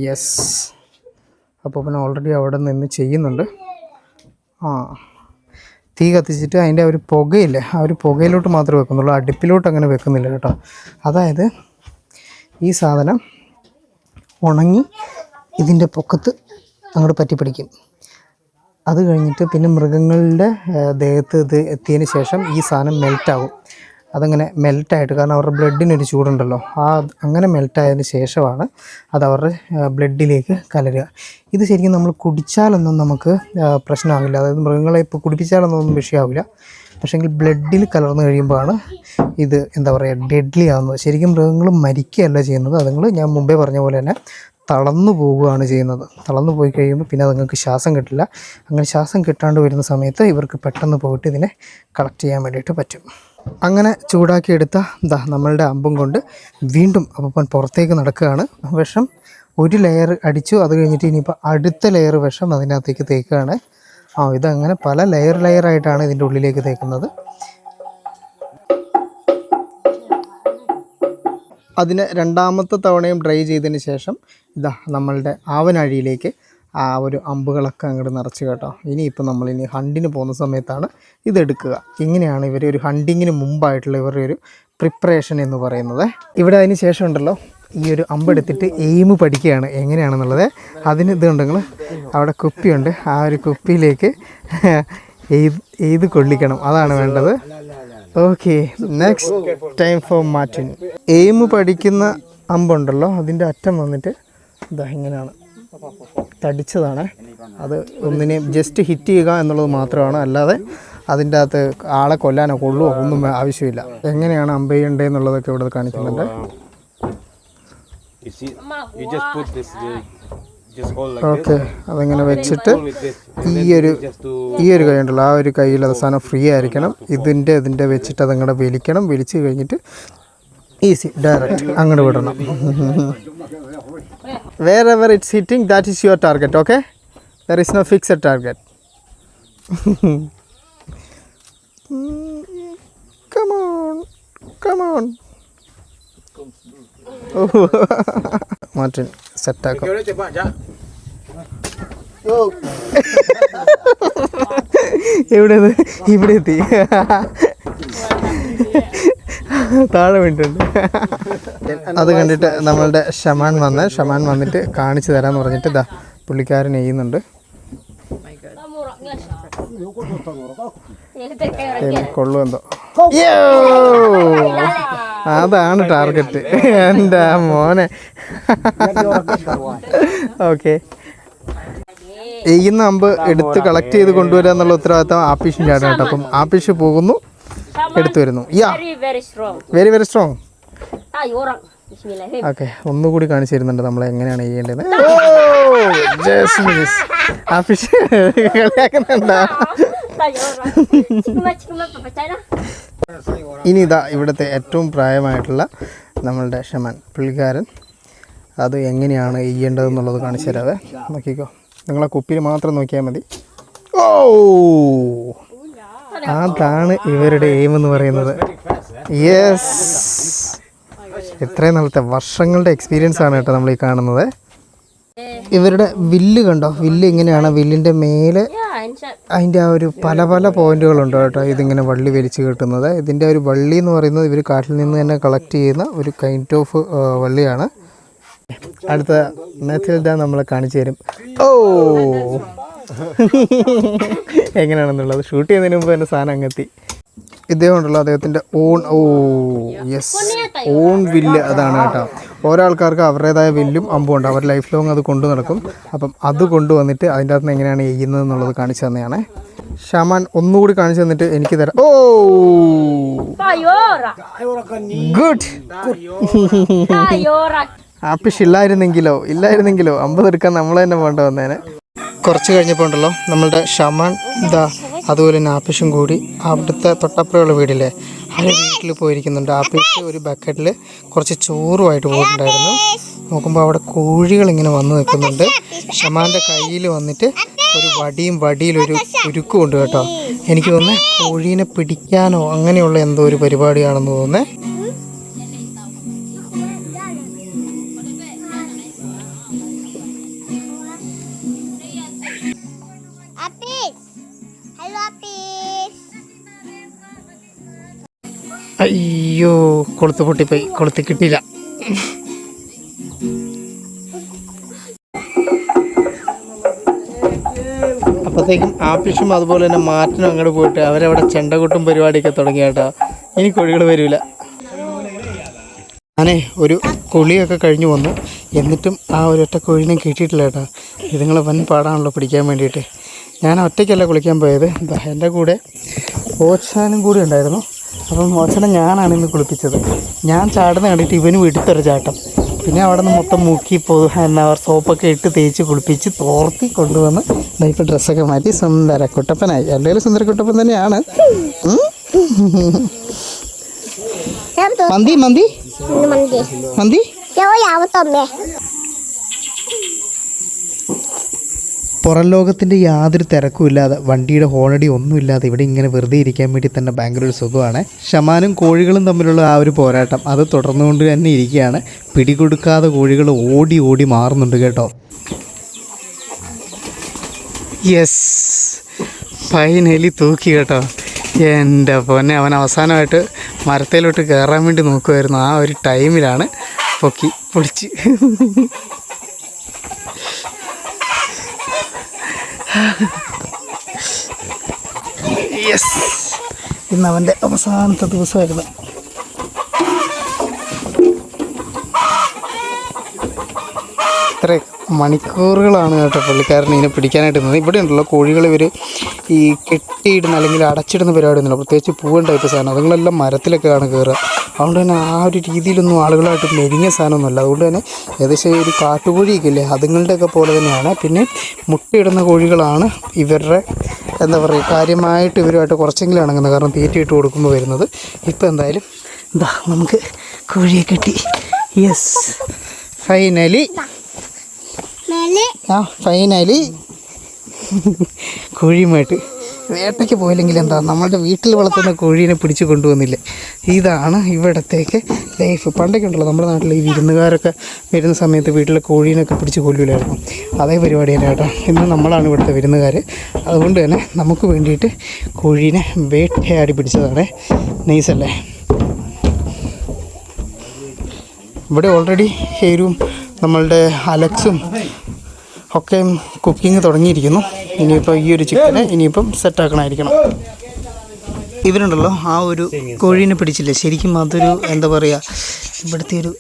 യെസ്, അപ്പോൾ പിന്നെ ഓൾറെഡി അവിടെ നിന്ന് ചെയ്യുന്നുണ്ട്. തീ കത്തിച്ചിട്ട് അതിൻ്റെ ഒരു പുകയില്ലേ, ആ ഒരു പുകയിലോട്ട് മാത്രമേ വെക്കുന്നുള്ളൂ, അടുപ്പിലോട്ട് അങ്ങനെ വെക്കുന്നില്ല കേട്ടോ. അതായത് ഈ സാധനം ഉണങ്ങി ഇതിൻ്റെ പൊക്കത്ത് അങ്ങോട്ട് പറ്റി പിടിക്കും. അത് കഴിഞ്ഞിട്ട് പിന്നെ മൃഗങ്ങളുടെ ദേഹത്ത് ഇത് എത്തിയതിന് ശേഷം ഈ സാധനം മെൽറ്റാകും. അതങ്ങനെ മെൽറ്റായിട്ട്, കാരണം അവരുടെ ബ്ലഡിനൊരു ചൂടുണ്ടല്ലോ, അങ്ങനെ മെൽറ്റായതിന് ശേഷമാണ് അത് അവരുടെ ബ്ലഡിലേക്ക് കലരുക. ഇത് ശരിക്കും നമ്മൾ കുടിച്ചാലൊന്നും നമുക്ക് പ്രശ്നമാകില്ല, അതായത് മൃഗങ്ങളെ ഇപ്പോൾ കുടിപ്പിച്ചാലൊന്നും വിഷയമാവില്ല. പക്ഷേങ്കിൽ ബ്ലഡിൽ കലർന്നു കഴിയുമ്പോഴാണ് ഇത് എന്താ പറയുക ഡെഡ്ലി ആകുന്നത്. ശരിക്കും മൃഗങ്ങൾ മരിക്കുകയല്ല ചെയ്യുന്നത്, അതുങ്ങൾ ഞാൻ മുമ്പേ പറഞ്ഞ പോലെ തന്നെ തളർന്നു പോവുകയാണ് ചെയ്യുന്നത്. തളർന്നു പോയി കഴിയുമ്പോൾ പിന്നെ അതുങ്ങൾക്ക് ശ്വാസം കിട്ടില്ല. അങ്ങനെ ശ്വാസം കിട്ടാണ്ട് വരുന്ന സമയത്ത് ഇവർക്ക് പെട്ടെന്ന് പോയിട്ട് ഇതിനെ കളക്ട് ചെയ്യാൻ വേണ്ടിയിട്ട് പറ്റും. അങ്ങനെ ചൂടാക്കിയെടുത്ത നമ്മളുടെ അമ്പും കൊണ്ട് വീണ്ടും അപ്പം പുറത്തേക്ക് നടക്കുകയാണ്. വിഷം ഒരു ലെയർ അടിച്ചു, അത് കഴിഞ്ഞിട്ട് ഇനിയിപ്പോൾ അടുത്ത ലെയർ വിഷം അതിനകത്തേക്ക് തേക്കുകയാണ്. ഇതങ്ങനെ പല ലെയറായിട്ടാണ് ഇതിൻ്റെ ഉള്ളിലേക്ക് തേക്കുന്നത്. അതിന് രണ്ടാമത്തെ തവണയും ഡ്രൈ ചെയ്തതിന് ശേഷം നമ്മളുടെ ആവനാഴിയിലേക്ക് ആ ഒരു അമ്പുകളൊക്കെ അങ്ങോട്ട് നിറച്ച് കേട്ടോ. ഇനിയിപ്പോൾ നമ്മളിനി ഹണ്ടിന് പോകുന്ന സമയത്താണ് ഇതെടുക്കുക. ഇങ്ങനെയാണ് ഇവർ ഒരു ഹണ്ടിങ്ങിന് മുമ്പായിട്ടുള്ള ഇവരുടെ ഒരു പ്രിപ്പറേഷൻ എന്ന് പറയുന്നത്. ഇവിടെ അതിന് ശേഷം ഉണ്ടല്ലോ ഈ ഒരു അമ്പെടുത്തിട്ട് എയിം പഠിക്കുകയാണ് എങ്ങനെയാണെന്നുള്ളത്. അതിന് ഇതുണ്ടെങ്കിൽ അവിടെ കുപ്പിയുണ്ട്, ആ ഒരു കുപ്പിയിലേക്ക് എയ്ത് കൊള്ളിക്കണം, അതാണ് വേണ്ടത്. Okay, next time for Martin. Aim പഠിക്കുന്ന അമ്പുണ്ടല്ലോ അതിൻ്റെ അറ്റം വന്നിട്ട് ഇങ്ങനെയാണ്, തടിച്ചതാണ്. അത് ഒന്നിനെ ജസ്റ്റ് ഹിറ്റ് ചെയ്യുക എന്നുള്ളത് മാത്രമാണ്, അല്ലാതെ അതിൻ്റെ അകത്ത് ആളെ കൊല്ലാനോ കൊള്ളുവോ ഒന്നും ആവശ്യമില്ല. എങ്ങനെയാണ് അമ്പ് ചെയ്യേണ്ടതെന്നുള്ളതൊക്കെ ഇവിടെ കാണിക്കുന്നുണ്ട്. ഓക്കെ, അതങ്ങനെ വെച്ചിട്ട് ഈ ഒരു കൈ ഉണ്ടല്ലോ, ആ ഒരു കയ്യിൽ അവസാനം ഫ്രീ ആയിരിക്കണം. ഇതിൻ്റെ വെച്ചിട്ട് അതങ്ങോട്ട് വലിക്കണം. വലിച്ച് കഴിഞ്ഞിട്ട് ഈസി ഡയറക്റ്റ് അങ്ങോട്ട് വിടണം. wherever it's hitting, that is your target. Okay, there is no fixed target. Come on. Martin, set ആക്കും. ഇവിടെ എത്തി, താഴെ വീണിട്ടുണ്ട്. അത് കണ്ടിട്ട് നമ്മളുടെ ഷമാൻ വന്നിട്ട് കാണിച്ചു തരാമെന്ന് പറഞ്ഞിട്ട് പുള്ളിക്കാരൻ ചെയ്യുന്നുണ്ട്. കൊള്ളുമെന്തോ, അതാണ് ടാർഗറ്റ്. എൻ്റെ മോനെ. ഓക്കെ, ചെയ്യുന്ന അമ്പ് എടുത്ത് കളക്ട് ചെയ്ത് കൊണ്ടുവരിക എന്നുള്ള ഉത്തരവാദിത്തം ആപ്പിഷിൻ്റെ ആണ് കേട്ടോ. അപ്പം ആപ്പിഷ് പോകുന്നു, എടുത്തു വരുന്നു. Very very strong. ഓക്കെ, ഒന്നുകൂടി കാണിച്ചു തരുന്നുണ്ട് നമ്മൾ എങ്ങനെയാണ് ചെയ്യേണ്ടത്. ആ ഫിഷ് കളിയാക്കുന്നുണ്ടോ? ഇനി ഇതാ ഇവിടുത്തെ ഏറ്റവും പ്രായമായിട്ടുള്ള നമ്മളുടെ ഷമാൻ പുള്ളിക്കാരൻ അത് എങ്ങനെയാണ് ചെയ്യേണ്ടതെന്നുള്ളത് കാണിച്ചു തരാവേ. നോക്കിക്കോ, നിങ്ങളെ കുപ്പിയിൽ മാത്രം നോക്കിയാൽ മതി. ഓ, അതാണ് ഇവരുടെ എയിം എന്ന് പറയുന്നത്. യെസ്, ഇത്രയും നാളത്തെ വർഷങ്ങളുടെ എക്സ്പീരിയൻസ് ആണ് കേട്ടോ നമ്മൾ ഈ കാണുന്നത്. ഇവരുടെ വില്ല് കണ്ടോ, വില്ല് ഇങ്ങനെയാണ്. വില്ലിൻ്റെ മേലെ അതിൻ്റെ ആ ഒരു പല പല പോയിന്റുകളുണ്ട് കേട്ടോ. ഇതിങ്ങനെ വള്ളി വലിച്ച് കിട്ടുന്നത്. ഇതിൻ്റെ ഒരു വള്ളി എന്ന് പറയുന്നത് ഇവർ കാട്ടിൽ നിന്ന് തന്നെ കളക്ട് ചെയ്യുന്ന ഒരു കൈൻഡ് ഓഫ് വള്ളിയാണ്. അടുത്ത മെഥഡ് നമ്മളെ കാണിച്ചു തരും. ഓ, എങ്ങനെയാണെന്നുള്ളത് ഷൂട്ട് ചെയ്യുന്നതിന് മുമ്പ് തന്നെ സാധനം അങ്ങെത്തി. ഇദ്ദേഹം ഉണ്ടല്ലോ അദ്ദേഹത്തിൻ്റെ ഓൺ, ഓ യെസ്, ഓൺ വില്ല് അതാണ് കേട്ടോ. ഓരോ ആൾക്കാർക്ക് അവരുടേതായ വില്ലും അമ്പും ഉണ്ട്. അവർ ലൈഫ് ലോങ് അത് കൊണ്ടു നടക്കും. അപ്പം അത് കൊണ്ടുവന്നിട്ട് അതിൻ്റെ അകത്ത് നിന്ന് എങ്ങനെയാണ് ചെയ്യുന്നത് എന്നുള്ളത് കാണിച്ചു തന്നെയാണ്. ഷമാൻ ഒന്നുകൂടി കാണിച്ചു തന്നിട്ട് എനിക്ക് തരാം. ഓ, ഗുഡ്. ആ ഫിഷ് ഇല്ലായിരുന്നെങ്കിലോ 50 എടുക്കാൻ നമ്മൾ തന്നെ വേണ്ട വന്നേനെ. കുറച്ച് കഴിഞ്ഞപ്പോൾ ഉണ്ടല്ലോ നമ്മളുടെ ഷമാൻ ഇതാ അതുപോലെ തന്നെ ആപ്പിഷും കൂടി അവിടുത്തെ തൊട്ടപ്പുറമുള്ള വീടില്ലേ ആ വീട്ടിൽ പോയിരിക്കുന്നുണ്ട്. ആപ്പിഷ് ഒരു ബക്കറ്റിൽ കുറച്ച് ചോറുമായിട്ട് പോയിട്ടുണ്ടായിരുന്നു. നോക്കുമ്പോൾ അവിടെ കോഴികൾ ഇങ്ങനെ വന്ന് നിൽക്കുന്നുണ്ട്. ഷമാൻ്റെ കയ്യിൽ വന്നിട്ട് ഒരു വടിയിലൊരു ഉരുക്കും ഉണ്ട് കേട്ടോ. എനിക്ക് തോന്നുന്നത് കോഴീനെ പിടിക്കാനോ അങ്ങനെയുള്ള എന്തോ ഒരു പരിപാടിയാണെന്ന് തോന്നുന്നത്. അയ്യോ, കൊളുത്ത് പൊട്ടിപ്പോയി, കൊളുത്ത് കിട്ടിയില്ല. അപ്പോഴത്തേക്കും ആപ്പിഷും അതുപോലെ തന്നെ മാറ്റിനും അങ്ങോട്ട് പോയിട്ട് അവരവിടെ ചെണ്ടകൊട്ടും പരിപാടിയൊക്കെ തുടങ്ങി കേട്ടോ. ഇനി കോഴികൾ വരില്ല. ഞാനേ ഒരു കുളിയൊക്കെ കഴിഞ്ഞ് വന്നു. എന്നിട്ടും ആ ഒരൊറ്റ കോഴിനെ കിട്ടിയിട്ടില്ല കേട്ടോ. ഇതുങ്ങൾ വൻ പാടാണല്ലോ പിടിക്കാൻ വേണ്ടിയിട്ട്. ഞാൻ ഒറ്റയ്ക്കല്ല കുളിക്കാൻ പോയത്. എൻ്റെ കൂടെ ഓച്ചാനും കൂടി ഉണ്ടായിരുന്നു. അപ്പം ഓച്ചനെ ഞാനാണ് ഇന്ന് കുളിപ്പിച്ചത്. ഞാൻ ചാടുന്ന കണ്ടിട്ട് ഇവന് എടുത്തൊരു ചാട്ടം. പിന്നെ അവിടെ നിന്ന് മൊത്തം മുക്കി സോപ്പൊക്കെ ഇട്ട് തേച്ച് കുളിപ്പിച്ച് തോർത്തി കൊണ്ടുവന്ന് ഇപ്പോൾ ഡ്രസ്സൊക്കെ മാറ്റി സുന്ദര കുട്ടപ്പനായി. അല്ലെങ്കിൽ സുന്ദര കുട്ടപ്പൻ തന്നെയാണ്. മന്തി മന്തി മന്തി പുറം ലോകത്തിൻ്റെ യാതൊരു തിരക്കുമില്ലാതെ വണ്ടിയുടെ ഹോണടി ഒന്നുമില്ലാതെ ഇവിടെ ഇങ്ങനെ വെറുതെ ഇരിക്കാൻ വേണ്ടി തന്നെ ഭയങ്കര ഒരു സുഖമാണ്. ഷമാനും കോഴികളും തമ്മിലുള്ള ആ ഒരു പോരാട്ടം അത് തുടർന്നുകൊണ്ട് തന്നെ ഇരിക്കുകയാണ്. പിടികൊടുക്കാതെ കോഴികൾ ഓടി ഓടി മാറുന്നുണ്ട് കേട്ടോ. യെസ്, ഫൈനലി തൂക്കി കേട്ടോ. എൻ്റെ പൊന്നെ, അവൻ അവസാനമായിട്ട് മരത്തിലോട്ട് കയറാൻ വേണ്ടി നോക്കുമായിരുന്നു. ആ ഒരു ടൈമിലാണ് പൊടിച്ച് യെസ്, ഇന്ന് അവൻ്റെ അവസാനത്തെ ദിവസമായിരുന്നു. ഇത്ര മണിക്കൂറുകളാണ് കേട്ടോ പുള്ളിക്കാരൻ ഇതിനെ പിടിക്കാനായിട്ട് നിന്നത്. ഇവിടെ ഉണ്ടല്ലോ കോഴികൾ ഇവർ ഈ കെട്ടിയിടുന്ന അല്ലെങ്കിൽ അടച്ചിടുന്ന പരിപാടി ഒന്നുമില്ല. പ്രത്യേകിച്ച് പൂവൻ ടൈപ്പ് സാധനം അതുങ്ങളെല്ലാം മരത്തിലൊക്കെയാണ് കയറുക. അതുകൊണ്ട് തന്നെ ആ ഒരു രീതിയിലൊന്നും ആളുകളായിട്ട് മെരിഞ്ഞ സാധനമൊന്നുമല്ല. അതുകൊണ്ട് തന്നെ ഏകദേശം ഒരു കാട്ടുകോഴിയൊക്കെ ഇല്ലേ അതുങ്ങളുടെയൊക്കെ പോലെ തന്നെയാണ്. പിന്നെ മുട്ടയിടുന്ന കോഴികളാണ് ഇവരുടെ എന്താ പറയുക കാര്യമായിട്ട് ഇവരുമായിട്ട് കുറച്ചെങ്കിലും ഇണങ്ങുന്നത്. കാരണം തീറ്റയിട്ട് കൊടുക്കുമ്പോൾ വരുന്നത്. ഇപ്പോൾ എന്തായാലും എന്താ നമുക്ക് കോഴിയെ കിട്ടി. യെസ്, ഫൈനലി ഫൈനലി കോഴിയുമായിട്ട് വേട്ടയ്ക്ക് പോയില്ലെങ്കിൽ എന്താ നമ്മളുടെ വീട്ടിൽ വളർത്തുന്ന കോഴീനെ പിടിച്ച് കൊണ്ടുവന്നില്ലേ. ഇതാണ് ഇവിടത്തേക്ക് ലൈഫ്. പണ്ടൊക്കെ ഉണ്ടല്ലോ നമ്മുടെ നാട്ടിൽ ഈ വിരുന്നുകാരൊക്കെ വരുന്ന സമയത്ത് വീട്ടിലെ കോഴീനൊക്കെ പിടിച്ച് കൊല്ലൂലായിരുന്നു. അതേ പരിപാടി തന്നെ കേട്ടോ. ഇന്ന് നമ്മളാണ് ഇവിടുത്തെ വിരുന്നുകാർ. അതുകൊണ്ട് തന്നെ നമുക്ക് വേണ്ടിയിട്ട് കോഴീനെ വേട്ടയാടി പിടിച്ചതാണ്. നൈസല്ലേ. ഇവിടെ ഓൾറെഡി ഹേരും നമ്മളുടെ അലക്സും ഒക്കെ കുക്കിംഗ് തുടങ്ങിയിരിക്കുന്നു. ഇനിയിപ്പോൾ ഈ ഒരു ചിക്കനെ ഇനിയിപ്പം സെറ്റാക്കണമായിരിക്കണം. ഇവരുണ്ടല്ലോ ആ ഒരു കോഴീനെ പിടിച്ചില്ലേ, ശരിക്കും അതൊരു എന്താ പറയുക ഇവിടുത്തെ ഒരു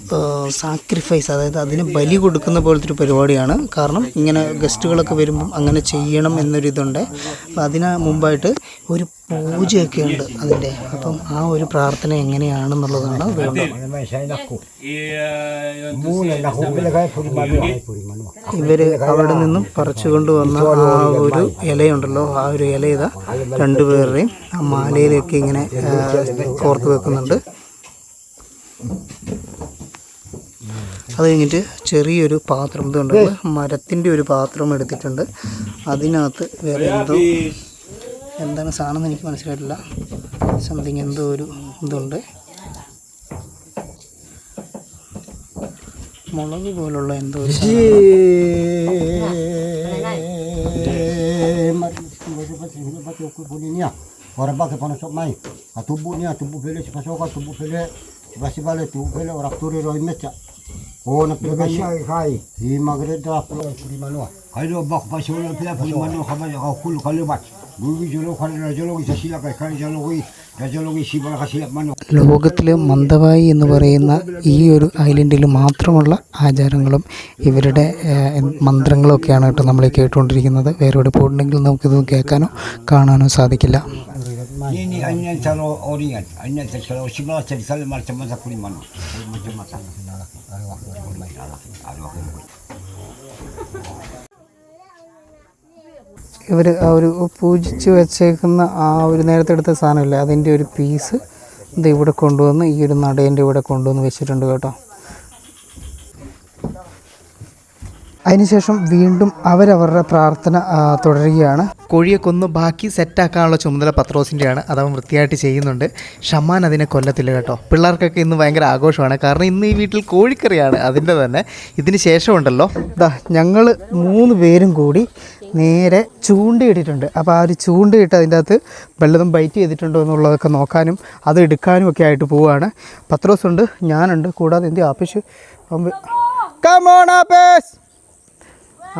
സാക്രിഫൈസ്, അതായത് അതിന് ബലി കൊടുക്കുന്ന പോലത്തെ ഒരു പരിപാടിയാണ്. കാരണം ഇങ്ങനെ ഗസ്റ്റുകളൊക്കെ വരുമ്പം അങ്ങനെ ചെയ്യണം എന്നൊരിതുണ്ട്. അപ്പം അതിന് മുമ്പായിട്ട് ഒരു പൂജയൊക്കെ ഉണ്ട് അതിൻ്റെ. അപ്പം ആ ഒരു പ്രാർത്ഥന എങ്ങനെയാണെന്നുള്ളതാണ് വേണ്ടത്. ഇവർ അവിടെ നിന്നും പറിച്ചു കൊണ്ടുവന്ന ആ ഒരു ഇലയുണ്ടല്ലോ, ആ ഒരു ഇല ഇതാ രണ്ടുപേരുടെയും ആ മാലയിലേക്ക് ഇങ്ങനെ കോർത്ത് വെക്കുന്നുണ്ട്. അത് കഴിഞ്ഞിട്ട് ചെറിയൊരു പാത്രം, ഇതുണ്ട് മരത്തിൻ്റെ ഒരു പാത്രം എടുത്തിട്ടുണ്ട്. അതിനകത്ത് വേറെ എന്താണ് സാധനം എനിക്ക് മനസ്സിലായിട്ടില്ല. സംതിങ് എന്തോ ഒരു ഇതുണ്ട്, മുളക് പോലുള്ള എന്തോ ഒരു orang pakai panas sok mai. Tubuhnya tubuh pele pasokan tubuh pele basi bale tubuh pele orang turi roi mecha. Oh na pele kai. Hi magre da puli mano. Kailo bak pasola pele puli mano khamaya kau kul kalimat. Guru jolo khalira jolo isa sila kai jolo sibala kasila mano. ലോകത്തിൽ മന്ദവായി എന്ന് പറയുന്ന ഈ ഒരു ഐലൻഡിൽ മാത്രമുള്ള ആചാരങ്ങളും ഇവരുടെ മന്ത്രങ്ങളും ഒക്കെയാണ് കേട്ടോ നമ്മൾ കേട്ടുകൊണ്ടിരിക്കുന്നത്. വേറെ എവിടെ പോയിട്ടുണ്ടെങ്കിൽ നമുക്കിത് കേൾക്കാനോ കാണാനോ സാധിക്കില്ല. Ini hanya cara orian, hanya cara sibala cari macam macam puli mano. Macam ഇവർ ആ ഒരു പൂജിച്ച് വെച്ചേക്കുന്ന ആ ഒരു നേരത്തെ എടുത്ത സാധനമില്ല, അതിൻ്റെ ഒരു പീസ് ഇത് ഇവിടെ കൊണ്ടുവന്ന് ഈ ഒരു നടേൻ്റെ ഇവിടെ കൊണ്ടുവന്ന് വെച്ചിട്ടുണ്ട് കേട്ടോ. അതിനുശേഷം വീണ്ടും അവരവരുടെ പ്രാർത്ഥന തുടരുകയാണ്. കോഴിയെ കൊന്ന് ബാക്കി സെറ്റാക്കാനുള്ള ചുമതല പത്രോസിൻ്റെയാണ്. അതവൻ വൃത്തിയായിട്ട് ചെയ്യുന്നുണ്ട്. ഷമ്മാൻ അതിനെ കൊല്ലത്തില്ല കേട്ടോ. പിള്ളേർക്കൊക്കെ ഇന്ന് ഭയങ്കര ആഘോഷമാണ്. കാരണം ഇന്ന് ഈ വീട്ടിൽ കോഴിക്കറിയാണ്. അതിൻ്റെ തന്നെ ഇതിന് ശേഷമുണ്ടല്ലോ ഞങ്ങൾ 3 പേരും കൂടി നേരെ ചൂണ്ടയിട്ടിട്ടുണ്ട്. അപ്പോൾ ആ ഒരു ചൂണ്ടയിട്ട് അതിൻ്റെ അകത്ത് വല്ലതും ബൈറ്റ് ചെയ്തിട്ടുണ്ടോ എന്നുള്ളതൊക്കെ നോക്കാനും അത് എടുക്കാനും ഒക്കെ ആയിട്ട് പോവുകയാണ്. പത്രോസുണ്ട്, ഞാനുണ്ട്, കൂടാതെ എന്ത്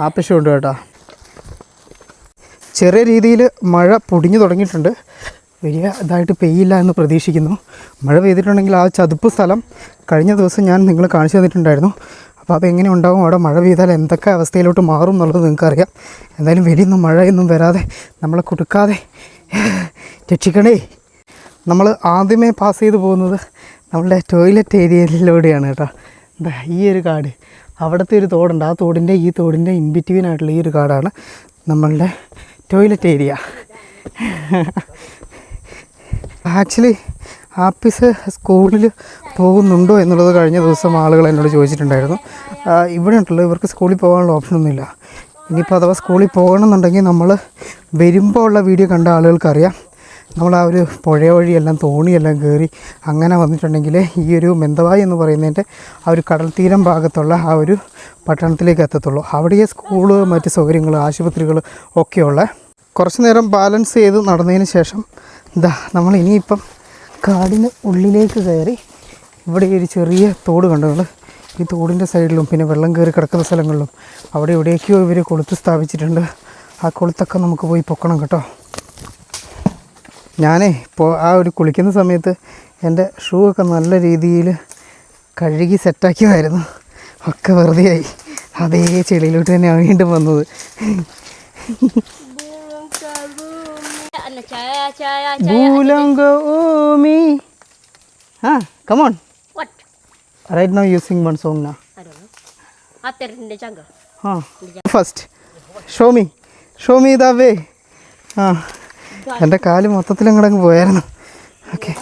ആപ്പശുണ്ട് കേട്ടോ. ചെറിയ രീതിയിൽ മഴ പൊടിഞ്ഞു തുടങ്ങിയിട്ടുണ്ട്. വലിയ ഇതായിട്ട് പെയ്യില്ല എന്ന് പ്രതീക്ഷിക്കുന്നു. മഴ പെയ്തിട്ടുണ്ടെങ്കിൽ ആ ചതുപ്പ് സ്ഥലം കഴിഞ്ഞ ദിവസം ഞാൻ നിങ്ങൾ കാണിച്ചു തന്നിട്ടുണ്ടായിരുന്നു. അപ്പോൾ അതെങ്ങനെ ഉണ്ടാകും, അവിടെ മഴ പെയ്താൽ എന്തൊക്കെ അവസ്ഥയിലോട്ട് മാറും എന്നുള്ളത് നിങ്ങൾക്കറിയാം. എന്തായാലും വലിയൊന്നും മഴയൊന്നും വരാതെ നമ്മളെ കൊടുക്കാതെ രക്ഷിക്കണേ. നമ്മൾ ആദ്യമേ പാസ് ചെയ്ത് പോകുന്നത് നമ്മളുടെ ടോയ്ലറ്റ് ഏരിയയിലൂടെയാണ് കേട്ടോ. ഈ ഒരു കാട്, അവിടുത്തെ ഒരു തോടുണ്ട്, ആ തോടിൻ്റെ ഈ തോടിൻ്റെ ഇൻബിറ്റ്വീൻ ആയിട്ടുള്ള ഈ ഒരു കാടാണ് നമ്മളുടെ ടോയ്ലറ്റ് ഏരിയ. ആക്ച്വലി ആപ്പീസ് സ്കൂളിൽ പോകുന്നുണ്ടോ എന്നുള്ളത് കഴിഞ്ഞ ദിവസം ആളുകൾ എന്നോട് ചോദിച്ചിട്ടുണ്ടായിരുന്നു. ഇവിടെ ഉണ്ടല്ലോ, ഇവർക്ക് സ്കൂളിൽ പോകാനുള്ള ഓപ്ഷനൊന്നുമില്ല. ഇനിയിപ്പോൾ അഥവാ സ്കൂളിൽ പോകണമെന്നുണ്ടെങ്കിൽ നമ്മൾ വരുമ്പോൾ ഉള്ള വീഡിയോ കണ്ട ആളുകൾക്കറിയാം, നമ്മൾ ആ ഒരു പുഴ വഴിയെല്ലാം തോണിയെല്ലാം കയറി അങ്ങനെ വന്നിട്ടുണ്ടെങ്കിൽ ഈ ഒരു മെന്തവായി എന്ന് പറയുന്നതിൻ്റെ ആ ഒരു കടൽ തീരം ഭാഗത്തുള്ള ആ ഒരു പട്ടണത്തിലേക്ക് എത്തത്തുള്ളൂ. അവിടെ സ്കൂള്, മറ്റ് സൗകര്യങ്ങൾ, ആശുപത്രികൾ ഒക്കെയുള്ള. കുറച്ച് നേരം ബാലൻസ് ചെയ്ത് നടന്നതിന് ശേഷം നമ്മൾ ഇനിയിപ്പം കാടിന് ഉള്ളിലേക്ക് കയറി ഇവിടെ ഒരു ചെറിയ തോട് കണ്ടു. ഈ തോടിൻ്റെ സൈഡിലും പിന്നെ വെള്ളം കയറി കിടക്കുന്ന സ്ഥലങ്ങളിലും അവിടെ എവിടെയൊക്കെയോ ഇവർ കൊളുത്ത് സ്ഥാപിച്ചിട്ടുണ്ട്. ആ കൊളുത്തൊക്കെ നമുക്ക് പോയി പൊക്കണം കേട്ടോ. ഞാനേ ഇപ്പോൾ ആ ഒരു കുളിക്കുന്ന സമയത്ത് എൻ്റെ ഷൂ ഒക്കെ നല്ല രീതിയിൽ കഴുകി സെറ്റാക്കിയതായിരുന്നു. ഒക്കെ വെറുതെയായി. അതേ ചെളിയിലോട്ട് തന്നെയാണ് വീണ്ടും വന്നത്. Come on. What? Right now you sing one song now. I don't know. After in the jungle. First, show me the way. എൻ്റെ കാല് മൊത്തത്തിൽ അങ്ങോട്ടങ്ങ് പോയായിരുന്നു. ഓക്കെ,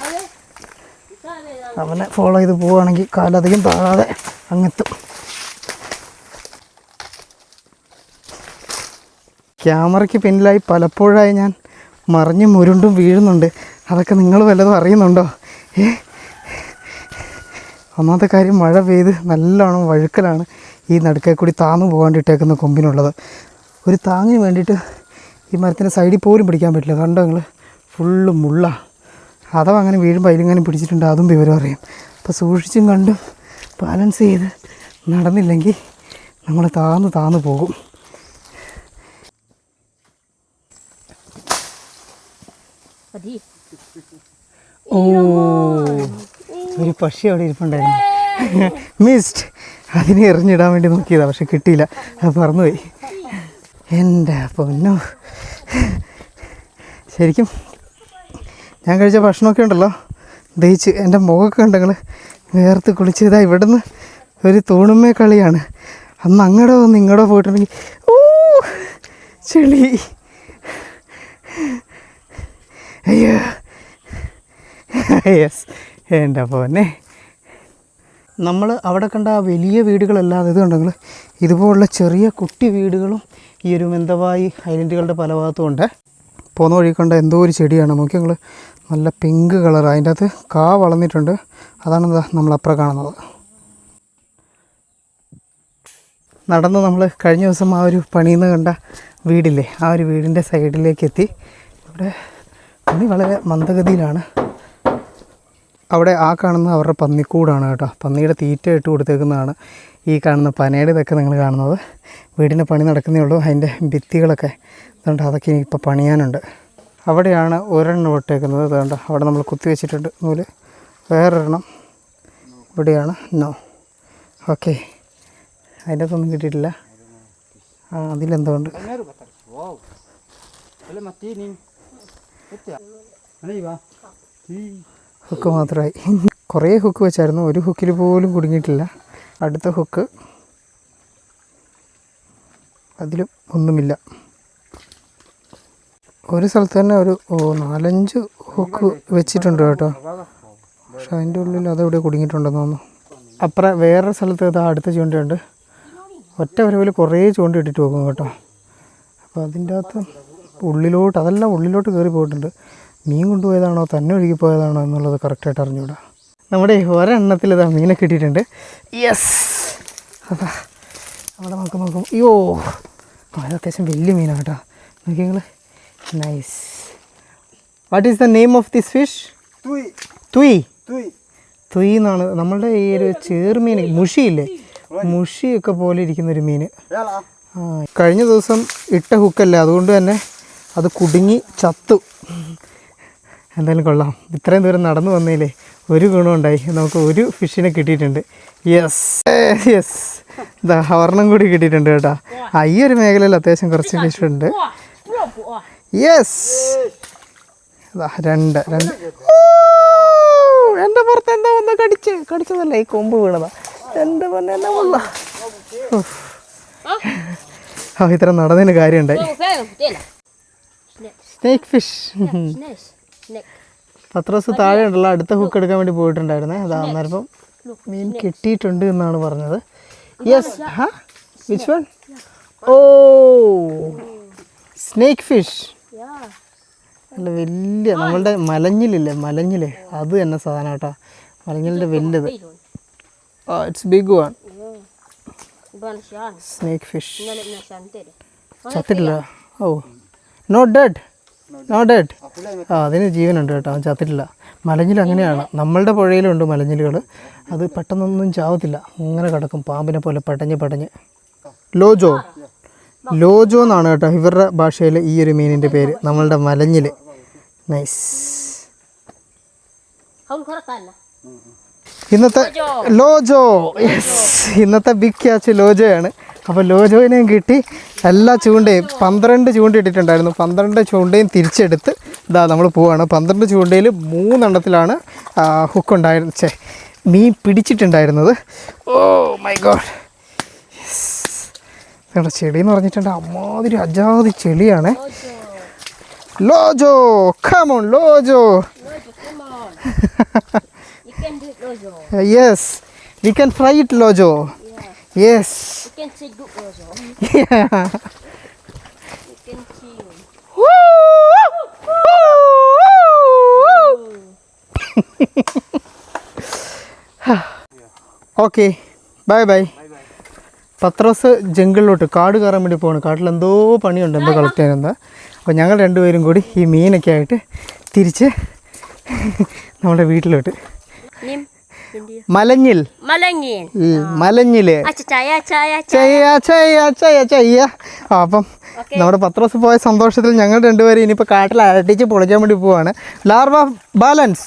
അവനെ ഫോളോ ചെയ്ത് പോവുകയാണെങ്കിൽ കാലധികം താഴാതെ അങ്ങെത്തും. ക്യാമറയ്ക്ക് പിന്നിലായി പലപ്പോഴായി ഞാൻ മറിഞ്ഞും ഉരുണ്ടും വീഴുന്നുണ്ട്. അതൊക്കെ നിങ്ങൾ വല്ലതും അറിയുന്നുണ്ടോ? ഒന്നാമത്തെ കാര്യം, മഴ പെയ്ത് നല്ലോണം വഴുക്കലാണ് ഈ നടുക്കേ കൂടി താന്നു പോകാണ്ടിട്ടേക്കുന്ന കൊമ്പിനുള്ളത്. ഒരു താങ്ങിന് വേണ്ടിയിട്ട് ഈ മരത്തിൻ്റെ സൈഡിൽ പോലും പിടിക്കാൻ പറ്റില്ല. കണ്ടോ നിങ്ങൾ, ഫുള്ള് മുള്ള. അഥവാ അങ്ങനെ വീഴുമ്പോൾ അതിലിങ്ങനെ പിടിച്ചിട്ടുണ്ട്, അതും വിവരം അറിയാം. അപ്പോൾ സൂക്ഷിച്ചും കണ്ടും ബാലൻസ് ചെയ്ത് നടന്നില്ലെങ്കിൽ നമ്മൾ താന്നു പോകും. ഓ, ഒരു പക്ഷി അവിടെ ഇരിപ്പുണ്ടായിരുന്നു. മിസ്ഡ്. അതിനെ എറിഞ്ഞിടാൻ വേണ്ടി നോക്കിയതാണ്, പക്ഷെ കിട്ടിയില്ല, അത് പറന്നുപോയി. എൻ്റെ പൊന്നോ, ശരിക്കും ഞാൻ കഴിച്ച ഭക്ഷണമൊക്കെ ഉണ്ടല്ലോ ദഹിച്ച് എൻ്റെ മുഖമൊക്കെ ഉണ്ടെങ്കിൽ വേർത്ത് കുളിച്ചതാ. ഇവിടുന്ന് ഒരു തൂണുമ്മേ കളിയാണ്. അന്ന് അങ്ങടോ ഒന്ന് ഇങ്ങടോ പോയിട്ടുണ്ടെങ്കിൽ ഓ ചെളി, അയ്യോ യെസ്. എൻ്റെ പൊന്നെ, നമ്മൾ അവിടെ കണ്ട ആ വലിയ വീടുകളല്ലാതെ ഇതുണ്ടെങ്കിൽ ഇതുപോലുള്ള ചെറിയ കുട്ടി വീടുകളും ഈ ഒരു മെന്തവായി ഐലൻഡുകളുടെ പല ഭാഗത്തും ഉണ്ട്. പോകുന്ന വഴി കണ്ട എന്തോ ഒരു ചെടിയാണ്, നോക്കി ഞങ്ങൾ, നല്ല പിങ്ക് കളർ, അതിൻ്റെ അകത്ത് കാ വളർന്നിട്ടുണ്ട്. അതാണ് നമ്മളപ്പുറം കാണുന്നത്. നടന്ന് നമ്മൾ കഴിഞ്ഞ ദിവസം ആ ഒരു പണിയിൽ നിന്ന് കണ്ട വീടില്ലേ, ആ ഒരു വീടിൻ്റെ സൈഡിലേക്ക് എത്തി. ഇവിടെ പണി വളരെ മന്ദഗതിയിലാണ്. അവിടെ ആ കാണുന്ന അവരുടെ പന്നിക്കൂടാണ് കേട്ടോ. പന്നിയുടെ തീറ്റ ഇട്ട് കൊടുത്തേക്കുന്നതാണ് ഈ കാണുന്ന പനയുടെ ഇതൊക്കെ നിങ്ങൾ കാണുന്നത്. വീടിൻ്റെ പണി നടക്കുന്നേ ഉള്ളൂ. അതിൻ്റെ ഭിത്തികളൊക്കെ അതുകൊണ്ട് അതൊക്കെ ഇപ്പോൾ പണിയാനുണ്ട്. അവിടെയാണ് ഒരെണ്ണം ഇട്ടേക്കുന്നത്. അതുകൊണ്ട് അവിടെ നമ്മൾ കുത്തി വെച്ചിട്ടുണ്ട് നൂല്. വേറൊരെണ്ണം ഇവിടെയാണ്. നോ, ഓക്കെ, അതിൻ്റെ അകത്തൊന്നും കിട്ടിയിട്ടില്ല. ആ, അതിലെന്തോ ഉണ്ട്. ഹുക്ക് മാത്രമായി. കുറേ ഹുക്ക് വെച്ചായിരുന്നു, ഒരു ഹുക്കിൽ പോലും കുടുങ്ങിയിട്ടില്ല. അടുത്ത ഹുക്ക്, അതിലും ഒന്നുമില്ല. ഒരു സ്ഥലത്ത് തന്നെ ഒരു 4-5 ഹുക്ക് വെച്ചിട്ടുണ്ട് കേട്ടോ, പക്ഷെ അതിൻ്റെ ഉള്ളിൽ അതെവിടെ കുടുങ്ങിയിട്ടുണ്ടെന്ന് തോന്നുന്നു. അപ്പുറം വേറൊരു സ്ഥലത്ത് ഇതാ അടുത്ത ചൂണ്ടയുണ്ട്. ഒറ്റ വരവിൽ കുറേ ചൂണ്ട ഇട്ടിട്ട് പോകും കേട്ടോ. അപ്പോൾ അതിൻ്റെ അകത്ത് ഉള്ളിലോട്ട്, അതെല്ലാം ഉള്ളിലോട്ട് കയറി പോയിട്ടുണ്ട്. മീൻ കൊണ്ടുപോയതാണോ തന്നെ ഒഴുകി പോയതാണോ എന്നുള്ളത് കറക്റ്റായിട്ട് അറിഞ്ഞൂടാ. നമ്മുടെ ഒരെണ്ണത്തിൽ ഇതാ മീനെ കിട്ടിയിട്ടുണ്ട്. യെസ്, അതാ അവിടെ നോക്കും. അയ്യോ, അത് അത്യാവശ്യം വലിയ മീനാണ് കേട്ടോ. നോക്കി നിങ്ങൾ. Nice. What is the name of this fish? തുയ്. തുയ് എന്നാണ് നമ്മളുടെ ഈ ഒരു ചേറുമീൻ, മുഷിയില്ലേ, മുഷിയൊക്കെ പോലെ ഇരിക്കുന്നൊരു മീൻ. ആ, കഴിഞ്ഞ ദിവസം ഇട്ട ഹുക്കല്ലേ, അതുകൊണ്ട് തന്നെ അത് കുടുങ്ങി ചത്തു. എന്തായാലും കൊള്ളാം, ഇത്രയും ദൂരം നടന്നു വന്നതിലേ ഒരു ഗുണമുണ്ടായി. നമുക്ക് ഒരു ഫിഷിനെ കിട്ടിയിട്ടുണ്ട്. യെസ് യെസ്, ഇതാ ഒരെണ്ണം കൂടി കിട്ടിയിട്ടുണ്ട് കേട്ടോ. ഈ ഒരു മേഖലയിൽ അത്യാവശ്യം കുറച്ച് ഫിഷ് ഉണ്ട്. യെസ്, അതാ രണ്ട്. എൻ്റെ പുറത്ത് എന്താ വന്ന് കടിച്ചതല്ല, ഈ കൊമ്പ് വീണതാ. എൻ്റെ പൊന്നെ, എന്നാ കൊള്ള. ഇത്ര നടന്നതിന് കാര്യമുണ്ടായി. Snake fish. പത്രോസ് താഴെ ഉണ്ടല്ലോ, അടുത്ത ഹുക്ക് എടുക്കാൻ വേണ്ടി പോയിട്ടുണ്ടായിരുന്നേ. അതാ അന്നേരം മീൻ കിട്ടിയിട്ടുണ്ട് എന്നാണ് പറഞ്ഞത്. Yes. Which one? Oh, snake fish. അല്ല, വലിയ നമ്മളുടെ മലഞ്ഞിലില്ലേ, മലഞ്ഞില്, അത് തന്നെ സാധനം കേട്ടോ. മലഞ്ഞിലിൻ്റെ വലുത്. It's big one. Snake fish. ചത്തിട്ടില്ല. Oh, not dead. അതിന് ജീവനുണ്ട് കേട്ടോ, അവൻ ചത്തിട്ടില്ല. മലഞ്ഞിൽ അങ്ങനെയാണ്, നമ്മളുടെ പുഴയിലുണ്ട് മലഞ്ഞിലുകൾ. അത് പെട്ടെന്നൊന്നും ചാവത്തില്ല, ഇങ്ങനെ കിടക്കും പാമ്പിനെ പോലെ പടഞ്ഞ്. ലോജോ എന്നാണ് കേട്ടോ ഇവരുടെ ഭാഷയിൽ ഈ ഒരു മീനിൻ്റെ പേര്, നമ്മളുടെ മലഞ്ഞിൽ. നൈസ്. ഇന്നത്തെ ലോജോ, യെസ്, ഇന്നത്തെ ബിഗ് ക്യാച്ച് ലോജോയാണ്. അപ്പോൾ ലോജോയിനെയും കിട്ടി. എല്ലാ ചൂണ്ടയും 12 ചൂണ്ട ഇട്ടിട്ടുണ്ടായിരുന്നു. 12 ചൂണ്ടയും തിരിച്ചെടുത്ത് ഇതാ നമ്മൾ പോവുകയാണ്. 12 ചൂണ്ടയിൽ 3 എണ്ണത്തിലാണ് മീൻ പിടിച്ചിട്ടുണ്ടായിരുന്നത്. Oh my god. യെസ്, ചെളി എന്ന് പറഞ്ഞിട്ടുണ്ട്, അമ്മാതിരി അജാതി ചെളിയാണ്. Lojo, come on Lojo. Yes, we can fry it, Lojo. Yes. You can say good also. Yeah. You can chew. Okay, bye. Pathros ജംഗിളിലോട്ട് കാട് കയറാൻ വേണ്ടി പോകണം. കാട്ടിലെന്തോ പണിയുണ്ട്, എന്തോ കളക്ട് ചെയ്യാനെന്താ. അപ്പോൾ ഞങ്ങൾ രണ്ടുപേരും കൂടി ഈ മീനൊക്കെ ആയിട്ട് തിരിച്ച് നമ്മുടെ വീട്ടിലോട്ട്. മലഞ്ഞില് അപ്പം നമ്മുടെ പത്രോസ് പോയ സന്തോഷത്തിൽ ഞങ്ങൾ രണ്ടുപേരും ഇനിയിപ്പോൾ കാട്ടിൽ അടിച്ച് പൊളിക്കാൻ വേണ്ടി പോവാണ്. Larva balance.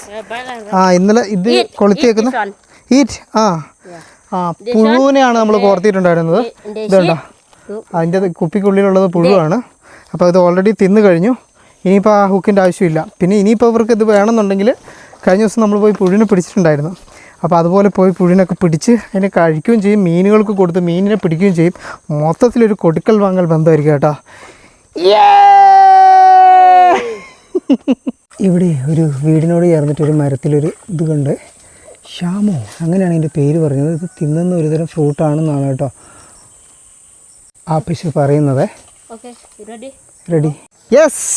ഇന്നലെ ഇത് കൊളുത്തി വെക്കുന്ന ഈറ്റ് ആ ആ പുഴുവിനെയാണ് നമ്മൾ കോർത്തിട്ടുണ്ടായിരുന്നത്. ഇതുണ്ടോ അതിൻ്റെ കുപ്പിക്കുള്ളിലുള്ളത് പുഴുവാണ്. അപ്പോൾ ഇത് ഓൾറെഡി തിന്നു കഴിഞ്ഞു. ഇനിയിപ്പോൾ ആ ഹുക്കിൻ്റെ ആവശ്യമില്ല. പിന്നെ ഇനിയിപ്പോൾ ഇവർക്ക് ഇത് വേണമെന്നുണ്ടെങ്കിൽ കഴിഞ്ഞ ദിവസം നമ്മൾ പോയി പുഴുവിനെ പിടിച്ചിട്ടുണ്ടായിരുന്നു. അപ്പോൾ അതുപോലെ പോയി പുഴുവിനൊക്കെ പിടിച്ച് അതിനെ കഴിക്കുകയും ചെയ്യും, മീനുകൾക്ക് കൊടുത്ത് മീനിനെ പിടിക്കുകയും ചെയ്യും. മൊത്തത്തിലൊരു കൊടുക്കൽ വാങ്ങൽ ബന്ധമായിരിക്കും കേട്ടോ. ഇവിടെ ഒരു വീടിനോട് ചേർന്നിട്ടൊരു മരത്തിലൊരു ഇത് കണ്ട് ഷാമോ അങ്ങനെയാണ് ഇതിൻ്റെ പേര് പറഞ്ഞത്. ഇത് തിന്നുന്ന ഒരുതരം ഫ്രൂട്ടാണെന്നാണ് കേട്ടോ ആ പിശു പറയുന്നത്. Okay, you ready? Ready? Yes.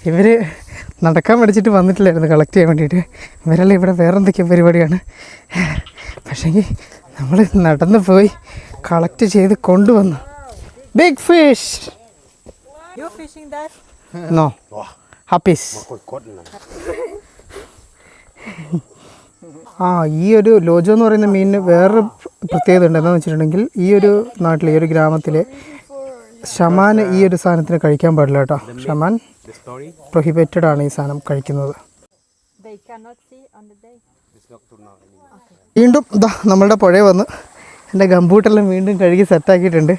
ഇവർ നടക്കാൻ പഠിച്ചിട്ട് വന്നിട്ടില്ലായിരുന്നു കളക്ട് ചെയ്യാൻ വേണ്ടിയിട്ട്. ഇവരെല്ലാം ഇവിടെ വേറെ എന്തൊക്കെയോ പരിപാടിയാണ്. പക്ഷേങ്കിൽ നമ്മൾ നടന്നു പോയി കളക്ട് ചെയ്ത് കൊണ്ടുവന്നു. Big fish. നോ ഹാപ്പീസ്. ഈ ഒരു ലോജോ എന്ന് പറയുന്ന മീനിന് വേറൊരു പ്രത്യേകത ഉണ്ട്. എന്താണെന്ന് വെച്ചിട്ടുണ്ടെങ്കിൽ ഈ ഒരു നാട്ടിൽ ഈ ഒരു ഗ്രാമത്തിൽ ഷമാൻ ഈ ഒരു സാധനത്തിന് കഴിക്കാൻ പാടില്ല കേട്ടോ. ഷമാൻ പ്രൊഹിബിറ്റഡ് ആണ് ഈ സാധനം കഴിക്കുന്നത്. വീണ്ടും ഇതാ നമ്മളുടെ പുഴ വന്ന് എൻ്റെ ഗംബൂട്ടെല്ലാം വീണ്ടും കഴുകി സെറ്റാക്കിയിട്ടുണ്ട്.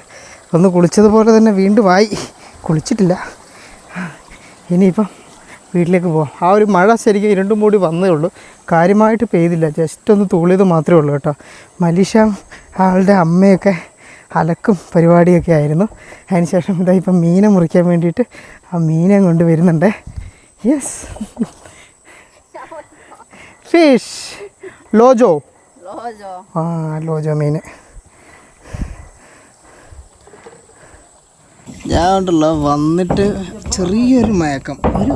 ഒന്ന് കുളിച്ചതുപോലെ തന്നെ വീണ്ടും ആയി. കുളിച്ചിട്ടില്ല. ഇനിയിപ്പം വീട്ടിലേക്ക് പോവാം. ആ ഒരു മഴ ശരിക്കും ഇരുണ്ടും മൂടി വന്നേ ഉള്ളൂ, കാര്യമായിട്ട് പെയ്തില്ല. ജസ്റ്റ് ഒന്ന് തൂളിയത് മാത്രമേ ഉള്ളൂ കേട്ടോ. മലീഷ ആളുടെ അമ്മയൊക്കെ അലക്കും പരിപാടിയൊക്കെ ആയിരുന്നു. അതിന് ശേഷം ഇതാ ഇപ്പം മീനെ മുറിക്കാൻ വേണ്ടിയിട്ട് ആ മീനെ കൊണ്ട് വരുന്നുണ്ട്. Yes, fish Lojo. ആ ലോജോ മീൻ. ഞാൻ ഉണ്ടല്ലോ വന്നിട്ട് ചെറിയൊരു മയക്കം, ഒരു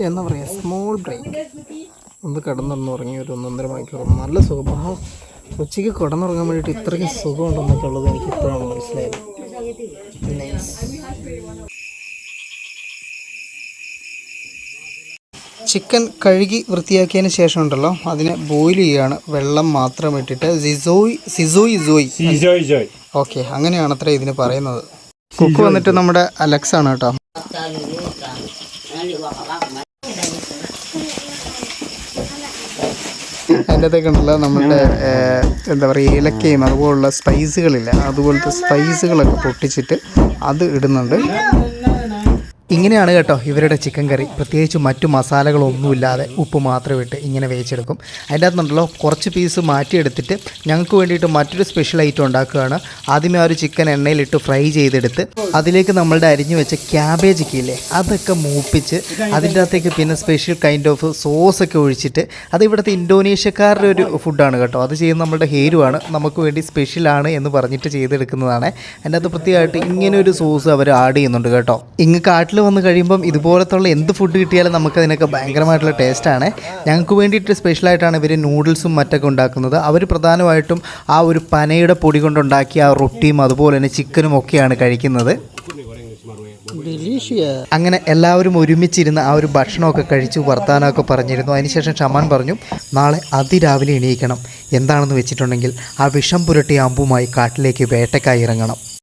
എന്താ പറയുക സ്മോൾ ബ്രേക്ക്. ഒന്ന് കിടന്നുറങ്ങി ഒരു 1.5 മണിക്കൂർ നല്ല സുഖം. ഉച്ചയ്ക്ക് കിടന്നുറങ്ങാൻ വേണ്ടിയിട്ട് ഇത്രയ്ക്ക് സുഖമുണ്ടെന്നൊക്കെ ഉള്ളത് എനിക്ക് ഇപ്പോഴാണ് മനസ്സിലായത്. ചിക്കൻ കഴുകി വൃത്തിയാക്കിയതിന് ശേഷം ഉണ്ടല്ലോ അതിനെ ബോയിൽ ചെയ്യുകയാണ്, വെള്ളം മാത്രം ഇട്ടിട്ട്. സിസോയ്. ഓക്കെ, അങ്ങനെയാണ് അത്ര ഇതിന് പറയുന്നത്. കുക്ക് വന്നിട്ട് നമ്മുടെ അലക്സ് ആണ് കേട്ടോ. അതിൻ്റെ അകത്തേക്ക് ഉണ്ടല്ലോ നമ്മളുടെ എന്താ പറയുക ഏലക്കയും അതുപോലുള്ള സ്പൈസുകളില്ല, അതുപോലത്തെ സ്പൈസുകളൊക്കെ പൊട്ടിച്ചിട്ട് അത് ഇടുന്നുണ്ട്. ഇങ്ങനെയാണ് കേട്ടോ ഇവരുടെ ചിക്കൻ കറി. പ്രത്യേകിച്ച് മറ്റു മസാലകളൊന്നുമില്ലാതെ ഉപ്പ് മാത്രം ഇട്ട് ഇങ്ങനെ വേവിച്ചെടുക്കും. അതിൻ്റെ അകത്തുണ്ടല്ലോ കുറച്ച് പീസ് മാറ്റിയെടുത്തിട്ട് ഞങ്ങൾക്ക് വേണ്ടിയിട്ട് മറ്റൊരു സ്പെഷ്യൽ ഐറ്റം ഉണ്ടാക്കുകയാണ്. ആദ്യമേ ആ ഒരു ചിക്കൻ എണ്ണയിലിട്ട് ഫ്രൈ ചെയ്തെടുത്ത് അതിലേക്ക് നമ്മളുടെ അരിഞ്ഞു വെച്ച ക്യാബേജ് ഒക്കെ ഇല്ലേ അതൊക്കെ മൂപ്പിച്ച് അതിൻ്റെ അകത്തേക്ക് പിന്നെ സ്പെഷ്യൽ കൈൻഡ് ഓഫ് സോസൊക്കെ ഒഴിച്ചിട്ട്, അത് ഇവിടുത്തെ ഇന്തോനേഷ്യക്കാരുടെ ഒരു ഫുഡാണ് കേട്ടോ. അത് ചെയ്യുന്ന നമ്മളുടെ ഹേരുവാണ്, നമുക്ക് വേണ്ടി സ്പെഷ്യലാണ് എന്ന് പറഞ്ഞിട്ട് ചെയ്തെടുക്കുന്നതാണ്. അതിൻ്റെ അകത്ത് പ്രത്യേകമായിട്ട് ഇങ്ങനെ ഒരു സോസ് അവർ ആഡ് ചെയ്യുന്നുണ്ട് കേട്ടോ. ഇങ്ങ് കാട്ടിൽ വന്ന് കഴിയുമ്പം ഇതുപോലത്തുള്ള എന്ത് ഫുഡ് കിട്ടിയാലും നമുക്കതിനൊക്കെ ഭയങ്കരമായിട്ടുള്ള ടേസ്റ്റാണ്. ഞങ്ങൾക്ക് വേണ്ടിയിട്ട് സ്പെഷ്യലായിട്ടാണ് ഇവർ നൂഡിൽസും മറ്റൊക്കെ ഉണ്ടാക്കുന്നത്. അവർ പ്രധാനമായിട്ടും ആ ഒരു പനയുടെ പൊടി കൊണ്ടുണ്ടാക്കിയ ആ റൊട്ടിയും അതുപോലെ തന്നെ ചിക്കനും ഒക്കെയാണ് കഴിക്കുന്നത്. അങ്ങനെ എല്ലാവരും ഒരുമിച്ചിരുന്ന് ആ ഒരു ഭക്ഷണമൊക്കെ കഴിച്ചു വർത്താനമൊക്കെ പറഞ്ഞിരുന്നു. അതിനുശേഷം ഷമാൻ പറഞ്ഞു നാളെ അതിരാവിലെ എണീക്കണം. എന്താണെന്ന് വെച്ചിട്ടുണ്ടെങ്കിൽ ആ വിഷം പുരട്ടിയ അമ്പുമായി കാട്ടിലേക്ക് വേട്ടക്കായി ഇറങ്ങണം.